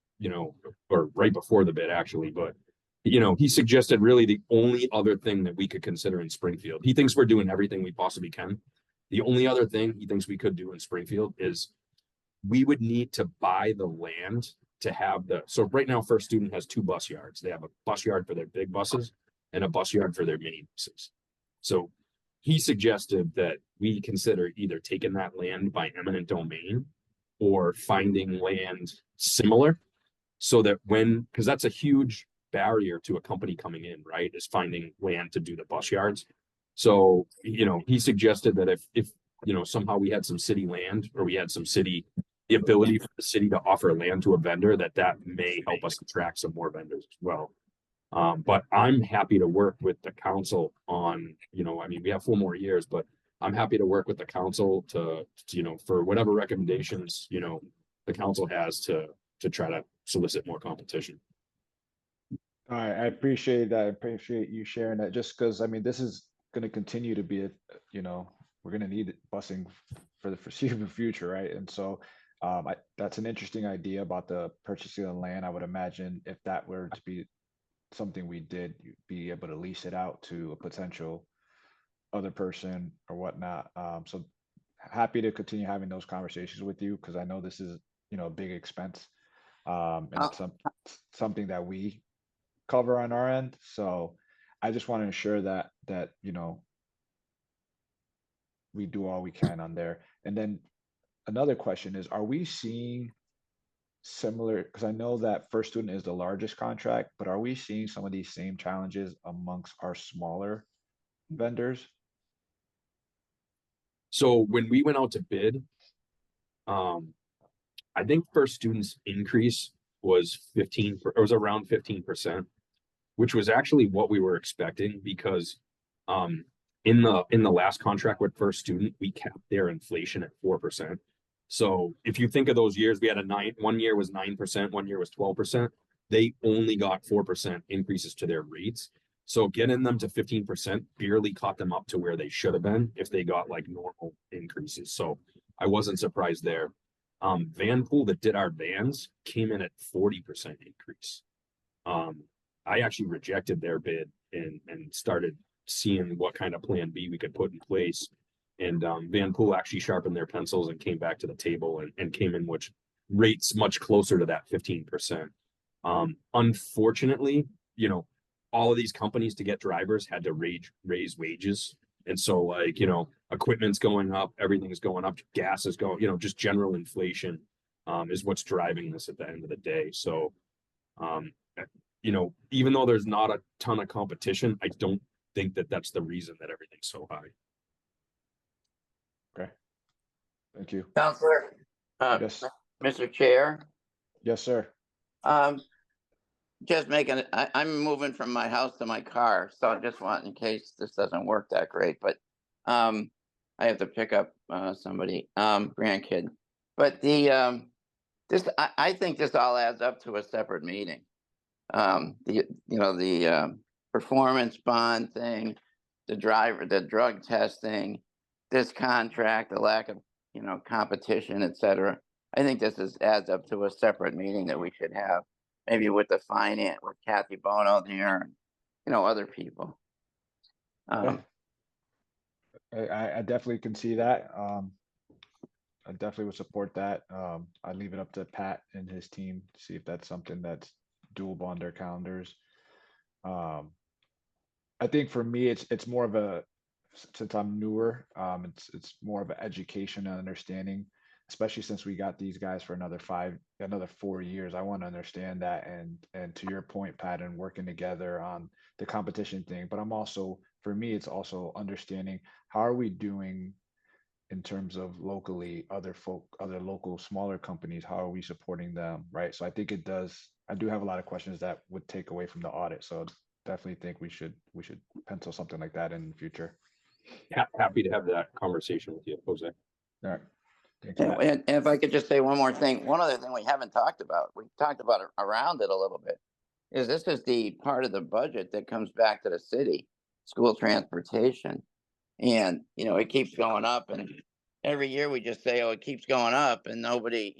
right before the bid actually, but he suggested really the only other thing that we could consider in Springfield. He thinks we're doing everything we possibly can. The only other thing he thinks we could do in Springfield is we would need to buy the land to have so right now, First Student has 2 bus yards. They have a bus yard for their big buses and a bus yard for their mini buses. So he suggested that we consider either taking that land by eminent domain or finding land similar, so that because that's a huge barrier to a company coming in, right? Is finding land to do the bus yards. So, he suggested that if somehow we had some city land, or we had the ability for the city to offer land to a vendor, that may help us attract some more vendors as well. But I'm happy to work with the council on, we have 4 more years, but I'm happy to work with the council to for whatever recommendations, the council has to try to solicit more competition. all right, I appreciate that. I appreciate you sharing that, just because, this is going to continue to be we're going to need busing for the foreseeable future, right? And so that's an interesting idea about the purchasing of the land. I would imagine if that were to be something we did, you'd be able to lease it out to a potential other person or whatnot. So happy to continue having those conversations with you, because I know this is a big expense, and it's something that we cover on our end. So I just want to ensure that we do all we can on there. And then another question is, are we seeing similar, because I know that First Student is the largest contract, but are we seeing some of these same challenges amongst our smaller vendors? So when we went out to bid, I think First Student's increase was around 15%, which was actually what we were expecting, because in the last contract with First Student, we kept their inflation at 4%. So if you think of those years, we had 1 year was 9%, 1 year was 12%. They only got 4% increases to their rates. So getting them to 15% barely caught them up to where they should have been if they got like normal increases. So I wasn't surprised there. Vanpool, that did our vans, came in at 40% increase. I actually rejected their bid and started seeing what kind of plan B we could put in place. And Vanpool actually sharpened their pencils and came back to the table and came in which rates much closer to that 15%. Unfortunately, all of these companies to get drivers had to raise wages. And so equipment's going up, everything's going up, gas is going, just general inflation is what's driving this at the end of the day. So You know, even though there's not a ton of competition, I don't think that that's the reason that everything's so high. Okay. Thank you. Counselor, Yes. Mr. Chair, Yes, sir. just making, I'm moving from my house to my car, so I just want, in case this doesn't work that great, but I have to pick up somebody, grandkid. But I think this all adds up to a separate meeting. The performance bond thing, the drug testing, this contract, the lack of, competition, et cetera. I think adds up to a separate meeting that we should have, maybe with the finance, with Kathy Bono there, and, other people. I definitely can see that. I definitely would support that. I leave it up to Pat and his team to see if that's something that's doable on their calendars. I think for me, it's more of a, since I'm newer, it's more of an education and understanding, especially since we got these guys for another 4 years. I want to understand that, and to your point, Pat, and working together on the competition thing. But for me, it's also understanding how are we doing in terms of locally, other local smaller companies, how are we supporting them, right? So I think I do have a lot of questions that would take away from the audit. So definitely think we should pencil something like that in the future. Happy to have that conversation with you, Jose. All right. Thanks, And, Pat. and if I could just say one more thing, one other thing we haven't talked about, we talked about it around it a little bit, is this is the part of the budget that comes back to the city, school transportation. And, it keeps going up, and every year we just say, oh, it keeps going up, and nobody,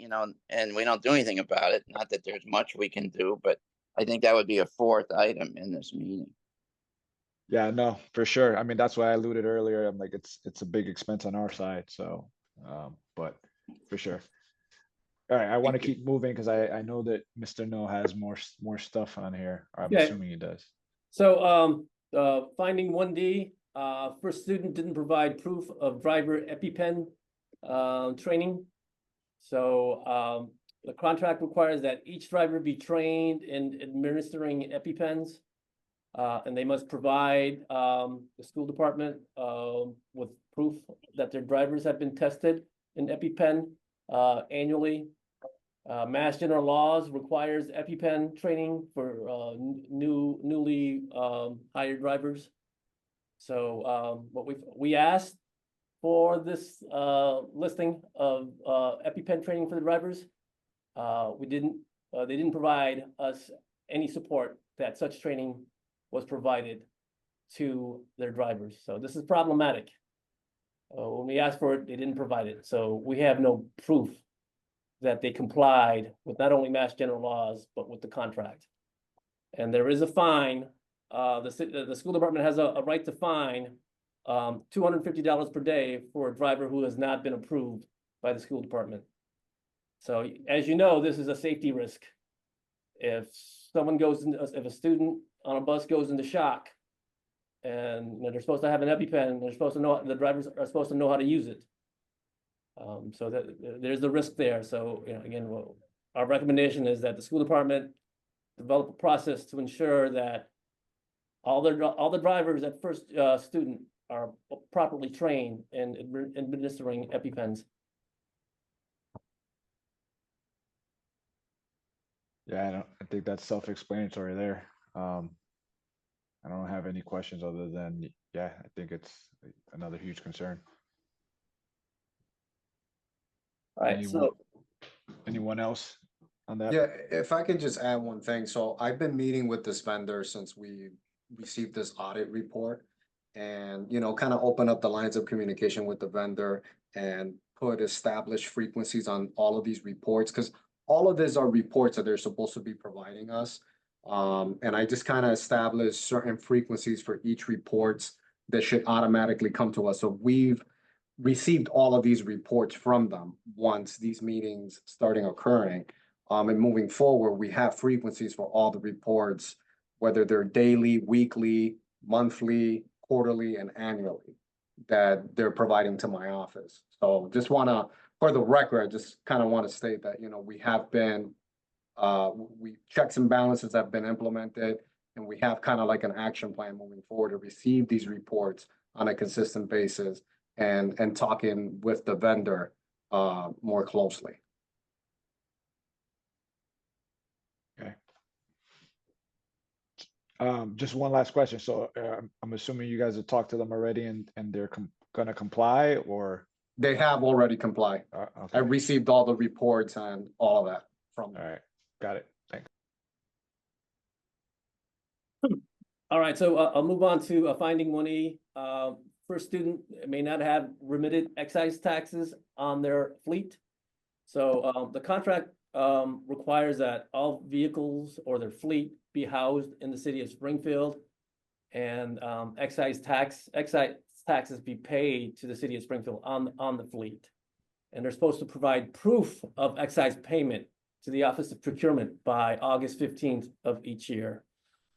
and we don't do anything about it. Not that there's much we can do, but I think that would be a fourth item in this meeting. Yeah, no, for sure. I mean, that's why I alluded earlier. I'm like, it's a big expense on our side. So, but for sure. All right, I want to keep moving because I know that Mr. No has more stuff on here. I'm Okay. assuming he does. So, finding 1D, first student didn't provide proof of driver EpiPen training. So, the contract requires that each driver be trained in administering EpiPens. And they must provide the school department with proof that their drivers have been tested in EpiPen annually. Mass General Laws requires EpiPen training for newly hired drivers. So what we asked for this listing of EpiPen training for the drivers. They didn't provide us any support that such training was provided to their drivers. So this is problematic. When we asked for it, they didn't provide it. So we have no proof that they complied with not only Mass General Laws, but with the contract. And there is a fine. The school department has a right to fine $250 per day for a driver who has not been approved by the school department. So as you know, this is a safety risk. If a student on a bus goes into shock, and they're supposed to have an EpiPen, they're supposed to know, the drivers are supposed to know how to use it. So that there's the risk there. So again, our recommendation is that the school department develop a process to ensure that all the drivers at first student are properly trained in administering EpiPens. Yeah, I think that's self-explanatory there. I don't have any questions other than, yeah, I think it's another huge concern. All right, Anyone else on that? Yeah, if I could just add one thing. So I've been meeting with this vendor since we received this audit report. And, kind of open up the lines of communication with the vendor and put established frequencies on all of these reports, because all of these are reports that they're supposed to be providing us. And I just kind of established certain frequencies for each reports that should automatically come to us. So we've received all of these reports from them once these meetings starting occurring. And moving forward, we have frequencies for all the reports, whether they're daily, weekly, monthly, quarterly, and annually, that they're providing to my office. So just want to, for the record, just kind of want to state that, we have been We checks and balances have been implemented, and we have kind of like an action plan moving forward to receive these reports on a consistent basis and talking with the vendor more closely. Okay. Just one last question. So I'm assuming you guys have talked to them already and they're gonna comply, or? They have already complied. Okay. I received all the reports and all of that from them. All right, got it. Thanks. All right, so I'll move on to finding 1E. First student may not have remitted excise taxes on their fleet. So the contract requires that all vehicles or their fleet be housed in the city of Springfield, and excise taxes be paid to the city of Springfield on the fleet. And they're supposed to provide proof of excise payment to the Office of Procurement by August 15th of each year.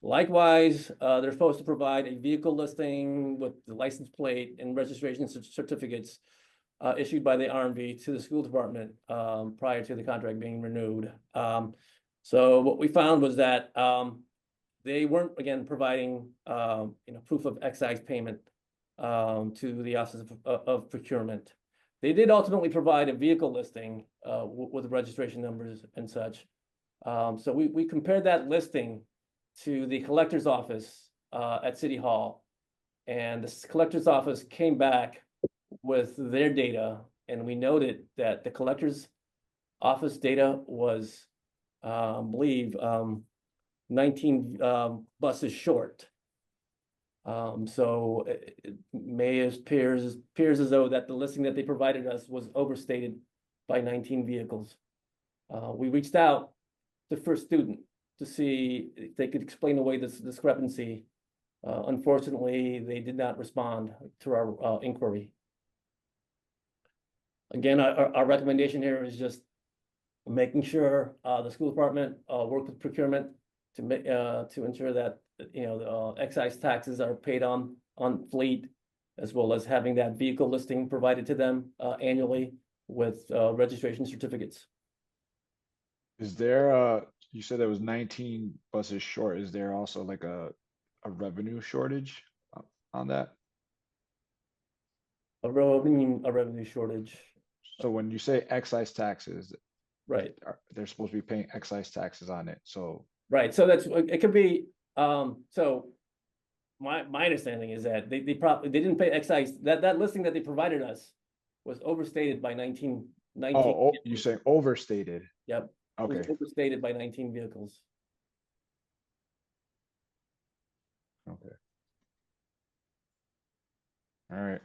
Likewise, they're supposed to provide a vehicle listing with the license plate and registration certificates issued by the RMV to the school department prior to the contract being renewed. So what we found was that they weren't, again, providing proof of excise payment to the Office of Procurement. They did ultimately provide a vehicle listing with registration numbers and such. So we compared that listing to the collector's office at City Hall, and the collector's office came back with their data, and we noted that the collector's office data was, I believe, 19 buses short. So it may appears as though that the listing that they provided us was overstated by 19 vehicles. We reached out to First Student to see if they could explain away this discrepancy. Unfortunately, they did not respond to our inquiry. Again, our recommendation here is just making sure the school department work with procurement to ensure that the excise taxes are paid on fleet, as well as having that vehicle listing provided to them annually with registration certificates. Is there you said there was 19 buses short. Is there also like a revenue shortage on that? A revenue shortage. So when you say excise taxes, Right. they're supposed to be paying excise taxes on it. So Right. So it could be so my understanding is that they didn't pay excise. That listing that they provided us was overstated by 19. oh, you saying overstated? Yep. Okay. It was overstated by 19 vehicles. Okay. All right.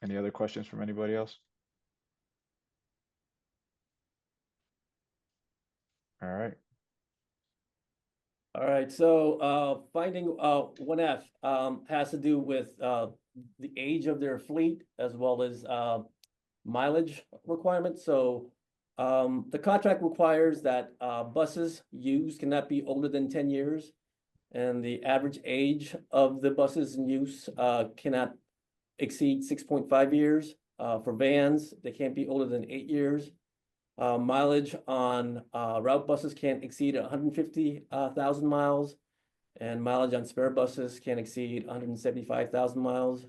Any other questions from anybody else? All right. All right, so finding 1F has to do with the age of their fleet as well as mileage requirements. So the contract requires that buses used cannot be older than 10 years, and the average age of the buses in use cannot exceed 6.5 years. For vans, they can't be older than 8 years. Mileage on route buses can't exceed 150,000 miles, and mileage on spare buses can't exceed 175,000 miles.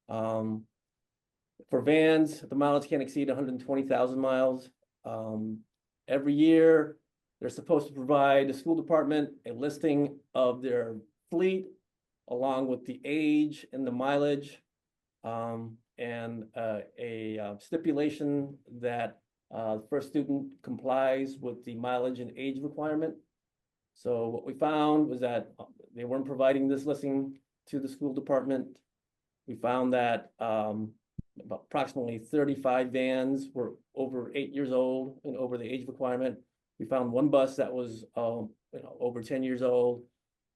For vans, the mileage can't exceed 120,000 miles. Every year, they're supposed to provide the school department a listing of their fleet along with the age and the mileage, and a stipulation that First Student complies with the mileage and age requirement. So what we found was that they weren't providing this listing to the school department. We found that approximately 35 vans were over 8 years old and over the age requirement. We found one bus that was over 10 years old,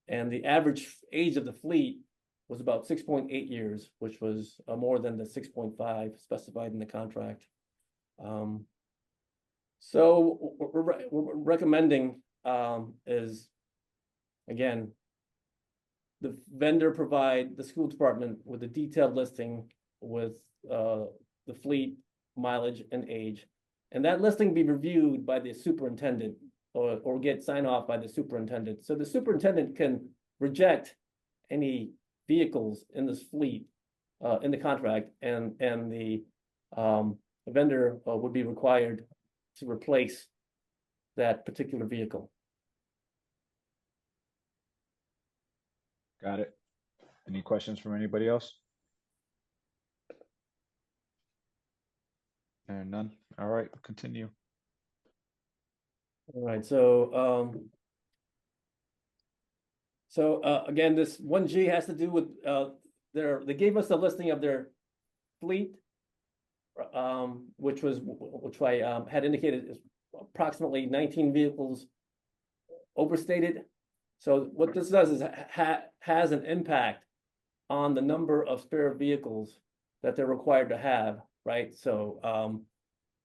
and the average age of the fleet was about 6.8 years, which was more than the 6.5 specified in the contract. So what we're recommending is, again, the vendor provide the school department with a detailed listing with the fleet, mileage, and age. And that listing be reviewed by the superintendent or get sign off by the superintendent. So the superintendent can reject any vehicles in this fleet in the contract, and the vendor would be required to replace that particular vehicle. Got it. Any questions from anybody else? And none. All right, continue. All right, so again, this 1G has to do with they gave us a listing of their fleet, which I had indicated is approximately 19 vehicles overstated. So what this does is has an impact on the number of spare vehicles that they're required to have, right? So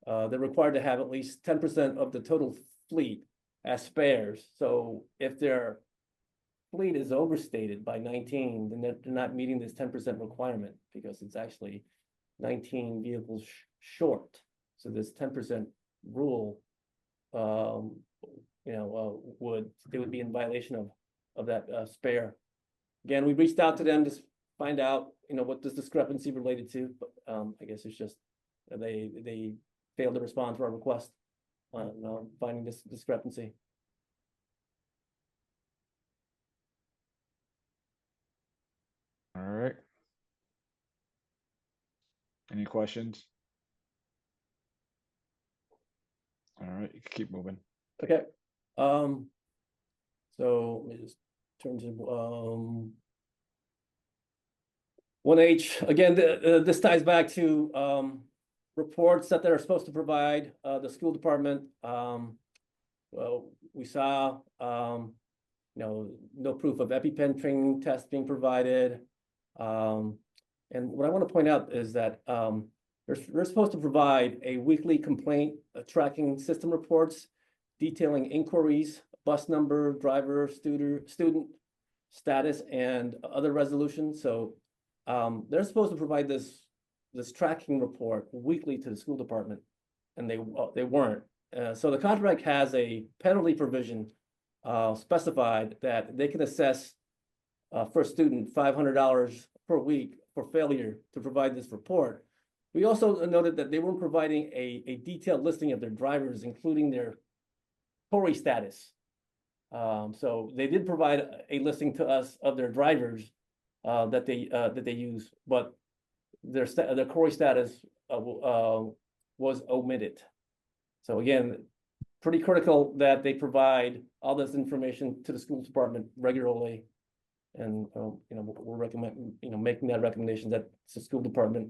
they're required to have at least 10% of the total fleet as spares. So if their fleet is overstated by 19, then they're not meeting this 10% requirement, because it's actually 19 vehicles short. So this 10% rule, would be in violation of that spare. Again, we reached out to them to find out, what this discrepancy related to, but I guess it's just they failed to respond to our request on finding this discrepancy. All right. Any questions? All right, you can keep moving. Okay. So let me just turn to 1H. Again, this ties back to reports that they're supposed to provide the school department. Well, we saw no proof of EpiPen training tests being provided. And what I want to point out is that they're supposed to provide a weekly complaint tracking system reports detailing inquiries, bus number, driver, student status, and other resolutions. So they're supposed to provide this tracking report weekly to the school department, and they weren't. So the contract has a penalty provision specified that they can assess for a student $500 per week for failure to provide this report. We also noted that they weren't providing a detailed listing of their drivers, including their Tory status. So they did provide a listing to us of their drivers that they use, but their Tory status was omitted. So again, pretty critical that they provide all this information to the school department regularly. And we're recommend making that recommendation that the school department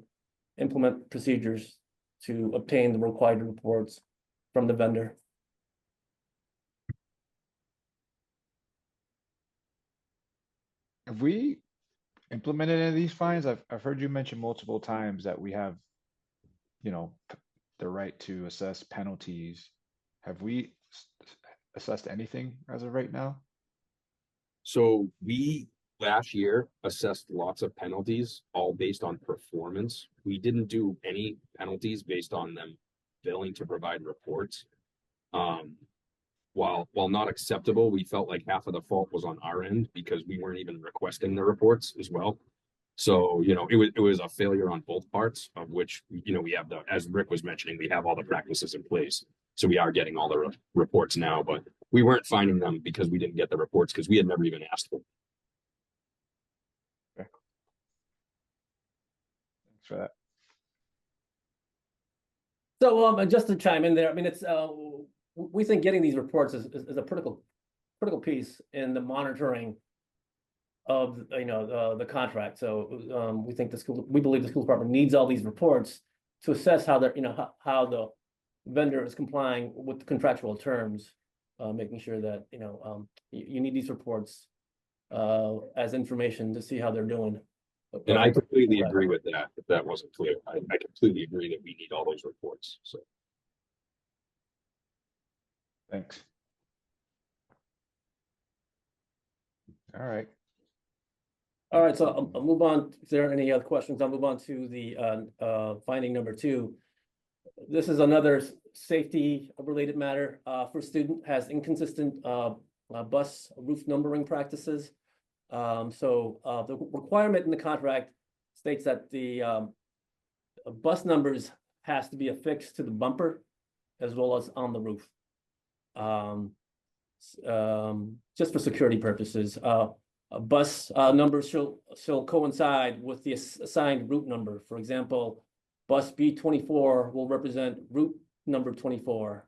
implement procedures to obtain the required reports from the vendor. Have we implemented any of these fines? I've heard you mention multiple times that we have, the right to assess penalties. Have we assessed anything as of right now? So we last year assessed lots of penalties, all based on performance. We didn't do any penalties based on them failing to provide reports. While not acceptable, we felt like half of the fault was on our end because we weren't even requesting the reports as well. So, it was a failure on both parts, of which, we have as Rick was mentioning, we have all the practices in place. So we are getting all the reports now, but we weren't finding them because we didn't get the reports because we had never even asked for them. Okay. Thanks for that. So and just to chime in there, I mean, it's we think getting these reports is a critical piece in the monitoring of the contract. So we believe the school department needs all these reports to assess how they're how the vendor is complying with the contractual terms, making sure that you need these reports as information to see how they're doing. And I completely agree with that. If that wasn't clear, I completely agree that we need all those reports. So Thanks. All right. All right, so I'll move on. If there are any other questions, I'll move on to the finding number 2. This is another safety related matter, first student has inconsistent bus roof numbering practices. The requirement in the contract states that the bus numbers has to be affixed to the bumper as well as on the roof. Just for security purposes, bus numbers shall coincide with the assigned route number. For example, bus B24 will represent route number 24.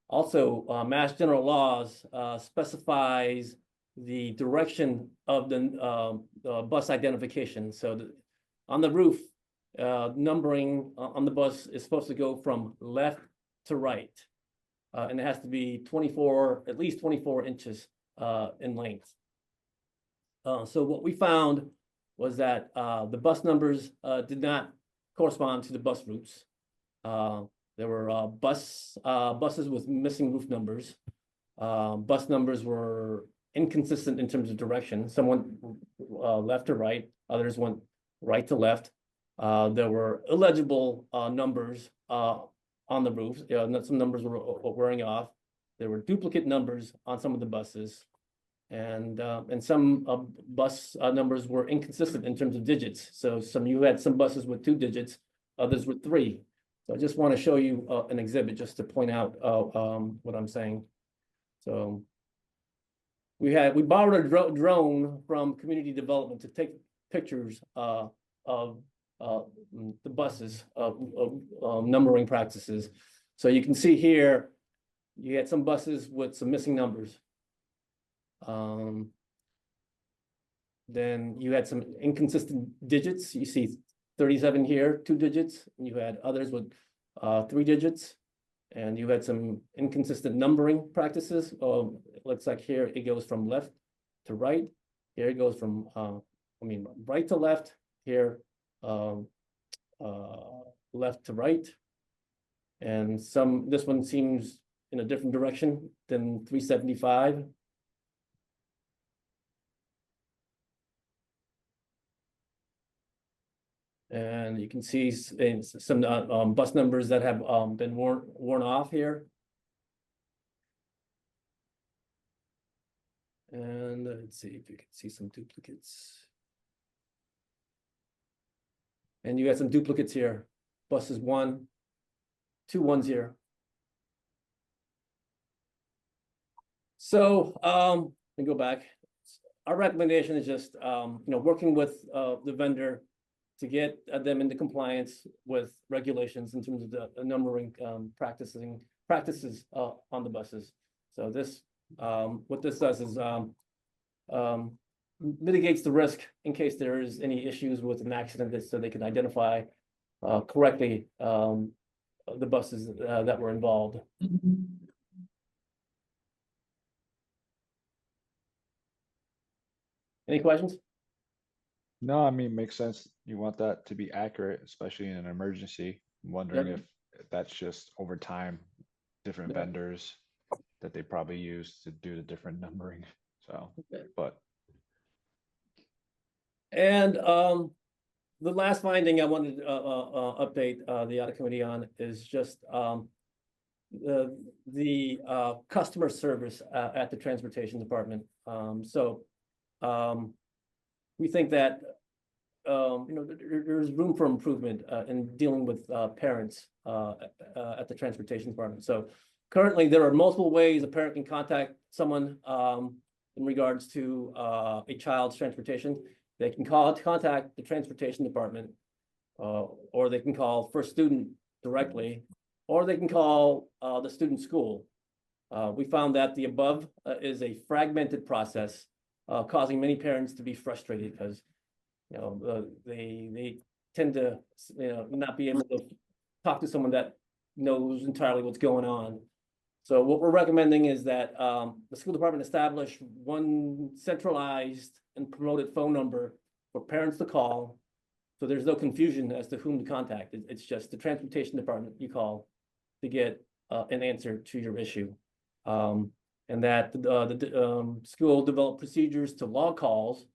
Also, Mass General Laws specifies the direction of the bus identification. So on the roof, numbering on the bus is supposed to go from left to right. And it has to be at least 24 inches in length. So what we found was that the bus numbers did not correspond to the bus routes. There were buses with missing roof numbers. Bus numbers were inconsistent in terms of direction. Some went left to right, others went right to left. There were illegible numbers on the roofs. Some numbers were wearing off. There were duplicate numbers on some of the buses. And some bus numbers were inconsistent in terms of digits. So you had some buses with 2 digits, others with 3. So I just want to show you an exhibit just to point out what I'm saying. So we borrowed a drone from community development to take pictures of the buses of numbering practices. So you can see here, you had some buses with some missing numbers. Then you had some inconsistent digits. You see 37 here, 2 digits. And you had others with 3 digits. And you had some inconsistent numbering practices. It looks like here it goes from left to right. Here it goes from, right to left. Here, left to right. And this one seems in a different direction than 375. And you can see some bus numbers that have been worn off here. And let's see if you can see some duplicates. And you got some duplicates here. Buses 1, 2 ones here. So let me go back. Our recommendation is just working with the vendor to get them into compliance with regulations in terms of the numbering practices on the buses. So this what this does is mitigates the risk in case there is any issues with an accident, so they can identify correctly the buses that were involved. Any questions? No, I mean, makes sense. You want that to be accurate, especially in an emergency. I'm wondering if that's just over time, different vendors that they probably use to do the different numbering. So, but. And the last finding I wanted to update the audit committee on is just the customer service at the transportation department. We think that there's room for improvement in dealing with parents at the transportation department. So currently, there are multiple ways a parent can contact someone in regards to a child's transportation. They can contact the transportation department, or they can call First Student directly, or they can call the student school. We found that the above is a fragmented process, causing many parents to be frustrated because they tend to not be able to talk to someone that knows entirely what's going on. So what we're recommending is that the school department establish one centralized and promoted phone number for parents to call, so there's no confusion as to whom to contact. It's just the transportation department you call to get an answer to your issue. And that the school develop procedures to log calls,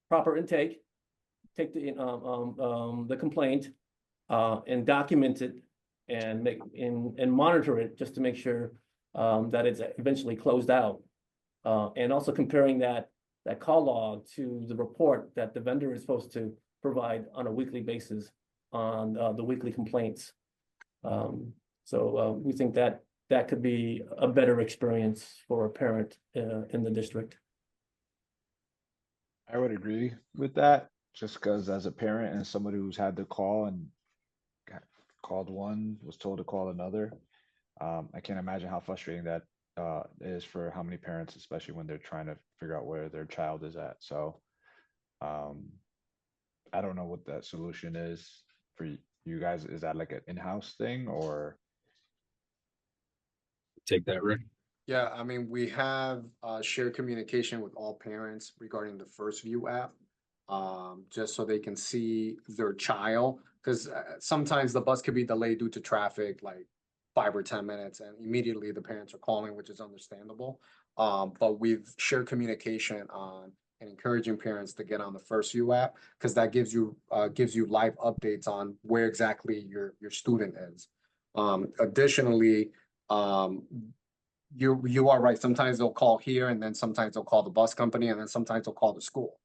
proper intake, take the complaint and document it, and monitor it just to make sure that it's eventually closed out. And also comparing that call log to the report that the vendor is supposed to provide on a weekly basis on the weekly complaints. So we think that could be a better experience for a parent in the district. I would agree with that, just because as a parent and somebody who's had to call and called one, was told to call another, I can't imagine how frustrating that is for how many parents, especially when they're trying to figure out where their child is at. So I don't know what that solution is for you guys. Is that like an in-house thing or? Take that, Rick. Yeah, I mean, we have shared communication with all parents regarding the First View app, just so they can see their child. Because sometimes the bus could be delayed due to traffic, like 5 or 10 minutes, and immediately the parents are calling, which is understandable. But we've shared communication on and encouraging parents to get on the First View app, because that gives you live updates on where exactly your student is. Additionally, you are right. Sometimes they'll call here, and then sometimes they'll call the bus company, and then sometimes they'll call the school.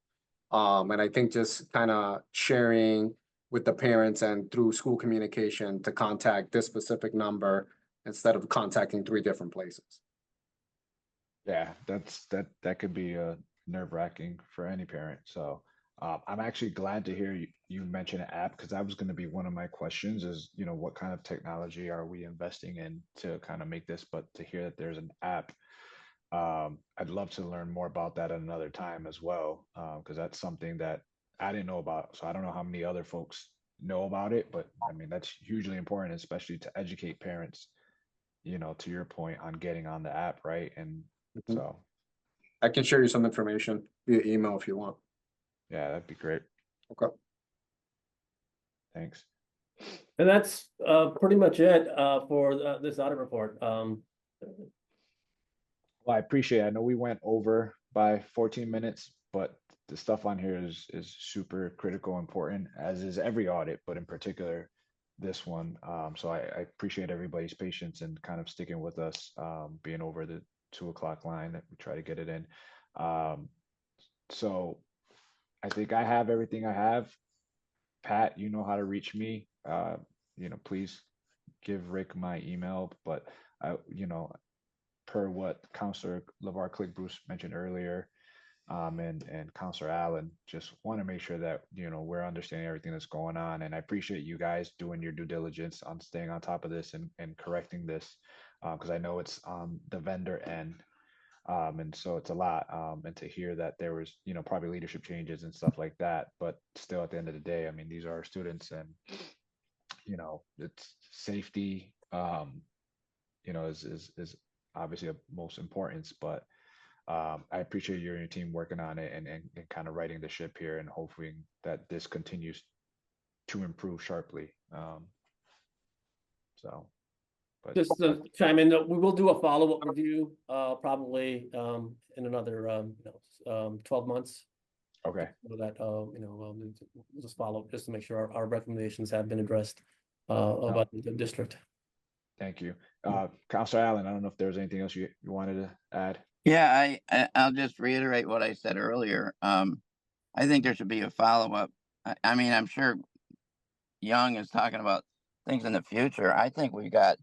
And I think just kind of sharing with the parents and through school communication to contact this specific number instead of contacting 3 different places. Yeah, that could be nerve-wracking for any parent. So I'm actually glad to hear you mention an app, because that was going to be one of my questions is, what kind of technology are we investing in to kind of make this, but to hear that there's an app, I'd love to learn more about that at another time as well, because that's something that I didn't know about. So I don't know how many other folks know about it, but I mean, that's hugely important, especially to educate parents, to your point on getting on the app, right? And so I can share you some information via email if you want. yeah, that'd be great. Okay. Thanks. And that's pretty much it for this audit report. Well, I appreciate it. I know we went over by 14 minutes, but the stuff on here is super critical, important, as is every audit, but in particular this one. So I appreciate everybody's patience and kind of sticking with us, being over the 2 o'clock line that we try to get it in. So I think I have everything I have. Pat, you know how to reach me. Please give Rick my email, but per what Counselor LeVar Click Bruce mentioned earlier, and Counselor Allen, just want to make sure that we're understanding everything that's going on. And I appreciate you guys doing your due diligence on staying on top of this and correcting this, because I know it's on the vendor end. And so it's a lot. And to hear that there was, probably leadership changes and stuff like that, but still at the end of the day, I mean, these are our students, and, it's safety, is obviously of most importance, but I appreciate you and your team working on it and kind of righting the ship here, and hoping that this continues to improve sharply. But just to chime in, we will do a follow-up review probably in another 12 months. okay. So that we'll just follow just to make sure our recommendations have been addressed about the district. Thank you. Counselor Allen, I don't know if there's anything else you wanted to add. Yeah, I'll just reiterate what I said earlier. I think there should be a follow-up. I mean, I'm sure Young is talking about things in the future. I think we got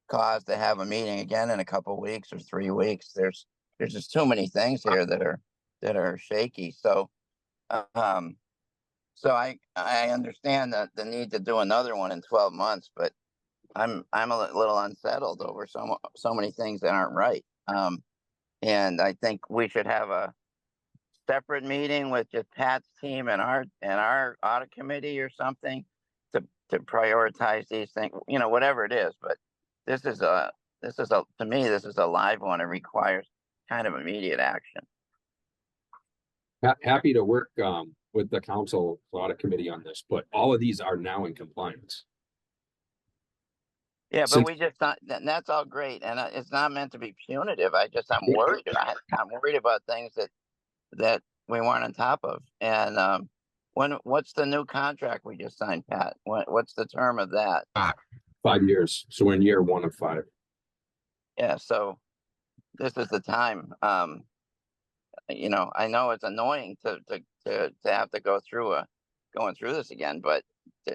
cause to have a meeting again in a couple of weeks or 3 weeks. There's just too many things here that are shaky. So I understand the need to do another one in 12 months, but I'm a little unsettled over so many things that aren't right. And I think we should have a separate meeting with just Pat's team and our audit committee or something to prioritize these things, whatever it is. But this is to me, this is a live one. It requires kind of immediate action. Happy to work with the council audit committee on this, but all of these are now in compliance. Yeah, but we just not, that's all great, and it's not meant to be punitive. I'm worried. I'm worried about things that we weren't on top of. And what's the new contract we just signed, Pat? What's the term of that? 5 years. So we're in year 1 of 5. Yeah, so this is the time. You know, I know it's annoying to have to go through going through this again, but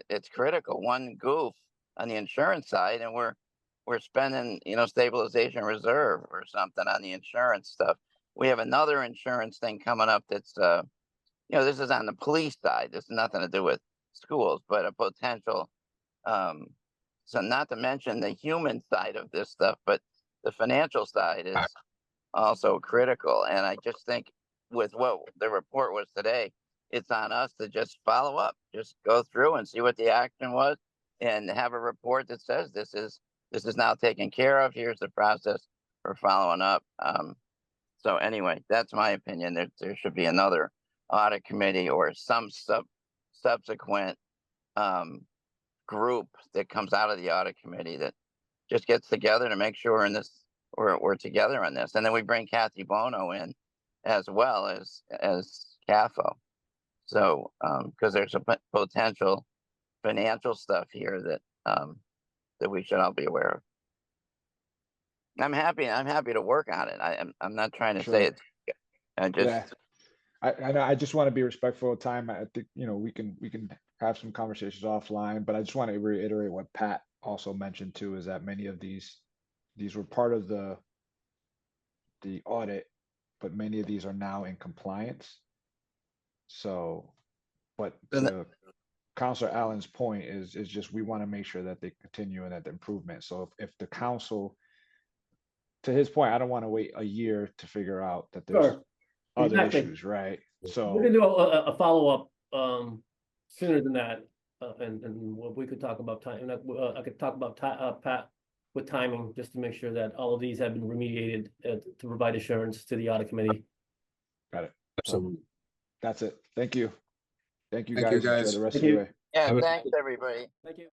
it's critical. One goof on the insurance side, and we're spending, you know, stabilization reserve or something on the insurance stuff. We have another insurance thing coming up that's you know, this is on the police side. This has nothing to do with schools, but a potential so not to mention the human side of this stuff, but the financial side is also critical. And I just think with what the report was today, it's on us to just follow up, just go through and see what the action was, and have a report that says this is now taken care of. Here's the process for following up. So anyway, that's my opinion. There should be another audit committee or some subsequent group that comes out of the audit committee that just gets together to make sure we're together on this. And then we bring Kathy Bono in as well as CAFO. So because there's a potential financial stuff here that we should all be aware of. I'm happy to work on it. I'm not trying to say it. I just Yeah. I just want to be respectful of time. I think, you know, we can have some conversations offline, but I just want to reiterate what Pat also mentioned too, is that many of these were part of the audit, but many of these are now in compliance. So, but to Counselor Allen's point is just, we want to make sure that they continue and that the improvement. So if the council, to his point, I don't want to wait a year to figure out that there's Sure. other Exactly. issues, right? We're So gonna do a follow-up sooner than that, and we could talk about time. I could talk about Pat with timing, just to make sure that all of these have been remediated to provide assurance to the audit committee. got it. Absolutely. That's it. Thank you. Thank you Thank you, guys. Enjoy guys. the rest Thank of the you. way. yeah, Have a- thanks everybody. Thank you.